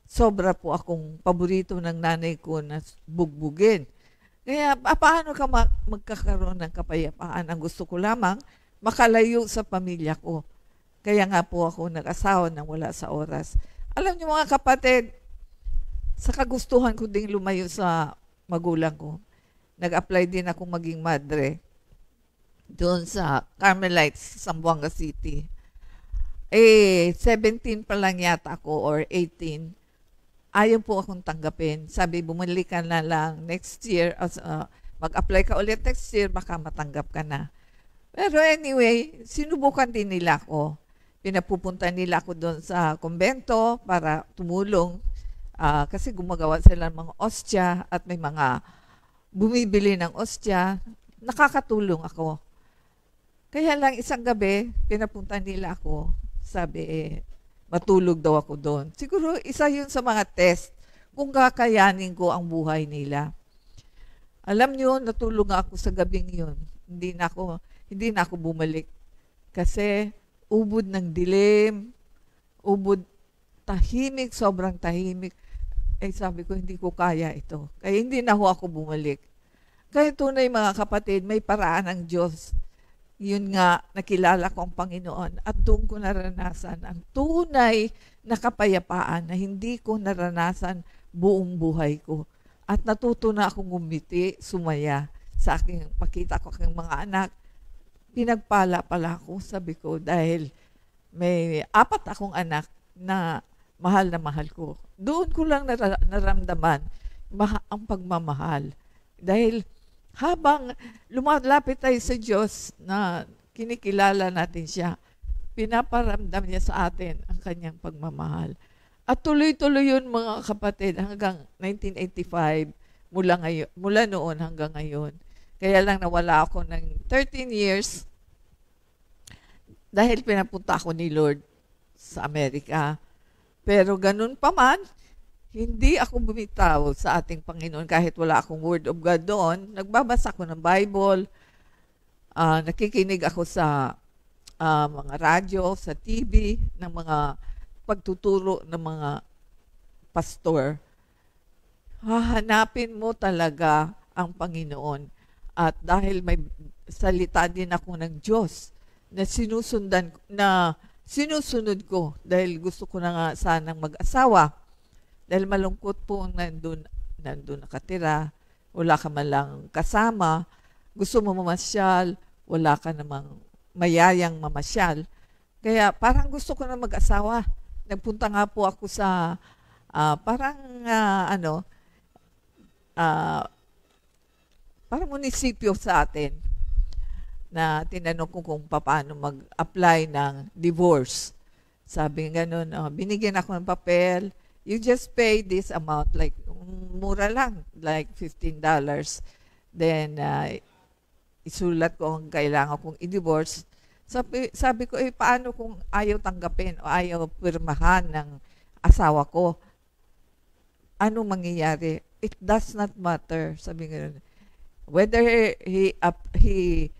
sobra po akong paborito ng nanay ko na bugbugin. Kaya paano ka magkakaroon ng kapayapaan? Ang gusto ko lamang, makalayo sa pamilya ko. Kaya nga po ako nag-asawa nang wala sa oras. Alam niyo mga kapatid, sa kagustuhan ko ding lumayo sa magulang ko, nag-apply din akong maging madre doon sa Carmelites, Zamboanga City. 17 pa lang yata ako or 18. Ayaw po akong tanggapin. Sabi, bumalik ka na lang next year. Mag-apply ka ulit next year, baka matanggap ka na. Pero anyway, sinubukan din nila ako. Pinapupunta nila ako doon sa kumbento para tumulong. Kasi gumagawa sila ng mga ostya at may mga bumibili ng ostya. Nakakatulong ako. Kaya lang isang gabi, pinapunta nila ako. Sabi, matulog daw ako doon. Siguro isa yun sa mga test kung kakayanin ko ang buhay nila. Alam nyo, natulog ako sa gabing yun. Hindi na ako bumalik. Kasi ubod ng dilim, ubod, tahimik, sobrang tahimik. Sabi ko, hindi ko kaya ito. Kaya hindi na ako bumalik. Kaya tunay mga kapatid, may paraan ng Diyos. Yun nga, nakilala ko ang Panginoon at doon ko naranasan ang tunay na kapayapaan na hindi ko naranasan buong buhay ko. At natuto na akong umiti, sumaya sa aking, makita ko aking mga anak. Pinagpala pala ako, sabi ko, dahil may 4 akong anak na mahal ko. Doon ko lang naramdaman ang pagmamahal. Dahil habang lumalapit tayo sa Diyos na kinikilala natin siya, pinaparamdam niya sa atin ang kanyang pagmamahal. At tuloy-tuloy yun mga kapatid hanggang 1985, mula noon hanggang ngayon. Kaya lang nawala ako ng 13 years dahil pinapunta ako ni Lord sa Amerika. Pero ganun pa man, hindi ako bumitaw sa ating Panginoon kahit wala akong Word of God doon. Nagbabasa ako ng Bible, nakikinig ako sa mga radyo, sa TV, ng mga pagtuturo ng mga pastor. Hahanapin mo talaga ang Panginoon. At dahil may salita din ako ng Diyos na sinusunod ko dahil gusto ko na nga sanang mag-asawa. Dahil malungkot po nandun nakatira, wala ka man lang kasama, gusto mo mamasyal, wala ka namang mayayang mamasyal. Kaya parang gusto ko na mag-asawa. Nagpunta nga po ako sa parang munisipyo sa atin na tinanong ko kung paano mag-apply ng divorce. Sabi ganun, binigyan ako ng papel, you just pay this amount, like, mura lang, like $15. Then, isulat ko ang kailangan kong i-divorce. Sabi ko, paano kung ayaw tanggapin o ayaw pirmahan ng asawa ko? Ano mangyayari? It does not matter. Sabi nga, whether he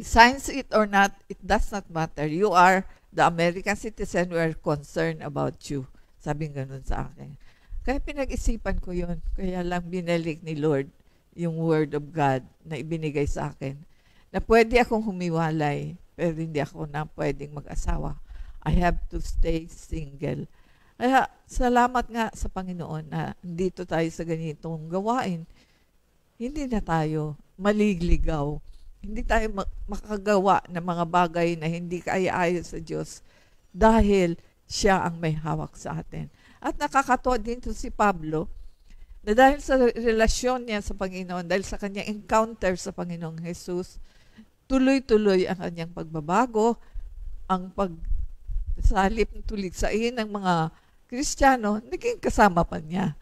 signs it or not, it does not matter. You are the American citizen, we are concerned about you. Sabi ganun sa akin. Kaya pinag-isipan ko yun. Kaya lang binalik ni Lord yung Word of God na ibinigay sa akin. Na pwede akong humiwalay pero hindi ako na pwedeng mag-asawa. I have to stay single. Kaya salamat nga sa Panginoon na dito tayo sa ganitong gawain. Hindi na tayo maligligaw. Hindi tayo makagawa ng mga bagay na hindi kaya-ayon sa Diyos dahil siya ang may hawak sa atin. At nakakatuwa din to si Pablo na dahil sa relasyon niya sa Panginoon, dahil sa kanyang encounter sa Panginoong Jesus, tuloy-tuloy ang kanyang pagbabago, ang pagsalip ng tuligsain ng mga Kristiyano, naging kasama pa niya.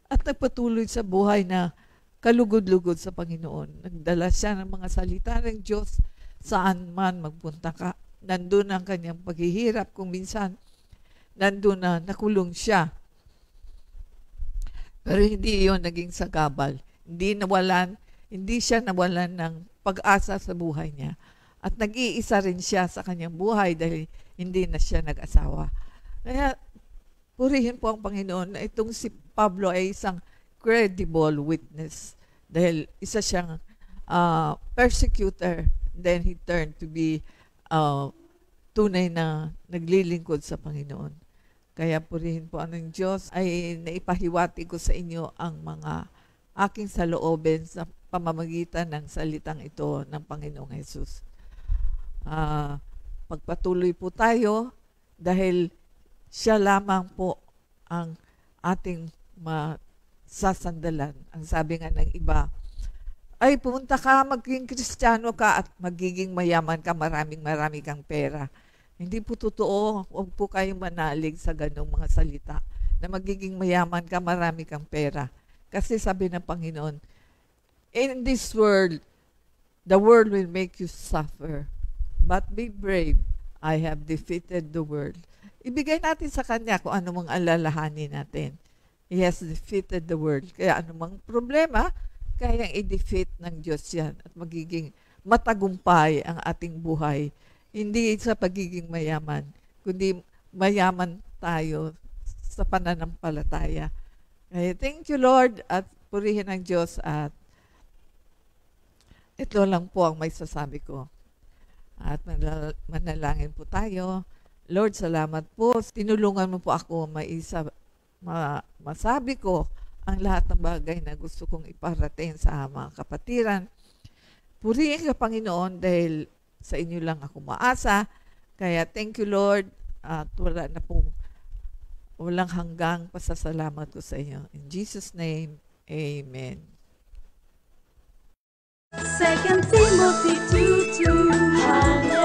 At nagpatuloy sa buhay na kalugod-lugod sa Panginoon. Nagdala siya ng mga salita ng Diyos saan man magpunta ka. Nandun ang kanyang paghihirap. Kung minsan, nandun na nakulong siya. Pero hindi yun naging sagabal. Hindi siya nawalan ng pag-asa sa buhay niya. At nag-iisa rin siya sa kanyang buhay dahil hindi na siya nag-asawa. Kaya, purihin po ang Panginoon na itong si Pablo ay isang credible witness dahil isa siyang persecutor, then he turned to be tunay na naglilingkod sa Panginoon. Kaya purihin po ang Diyos ay naipahiwati ko sa inyo ang mga aking saloobin sa pamamagitan ng salitang ito ng Panginoong Jesus. Pagpatuloy po tayo dahil siya lamang po ang ating masasandalan. Ang sabi nga ng iba, ay pumunta ka, maging Kristiyano ka at magiging mayaman ka, marami kang pera. Hindi po totoo. Huwag po kayong manalig sa ganong mga salita na magiging mayaman ka, marami kang pera. Kasi sabi ng Panginoon, in this world, the world will make you suffer. But be brave. I have defeated the world. Ibigay natin sa Kanya kung ano mang alalahanin natin. He has defeated the world. Kaya anumang problema, kayang i-defeat ng Diyos yan at magiging matagumpay ang ating buhay. Hindi sa pagiging mayaman, kundi mayaman tayo sa pananampalataya. Kaya thank you, Lord, at purihin ang Diyos at ito lang po ang may sasabi ko. At manalangin po tayo. Lord, salamat po. Tinulungan mo po ako masabi ko ang lahat ng bagay na gusto kong iparating sa mga kapatiran. Purihin ka, Panginoon, dahil sa inyo lang ako maasa. Kaya thank you, Lord. At walang hanggang pasasalamat ko sa inyo. In Jesus' name, Amen. 2 Timothy 2:2.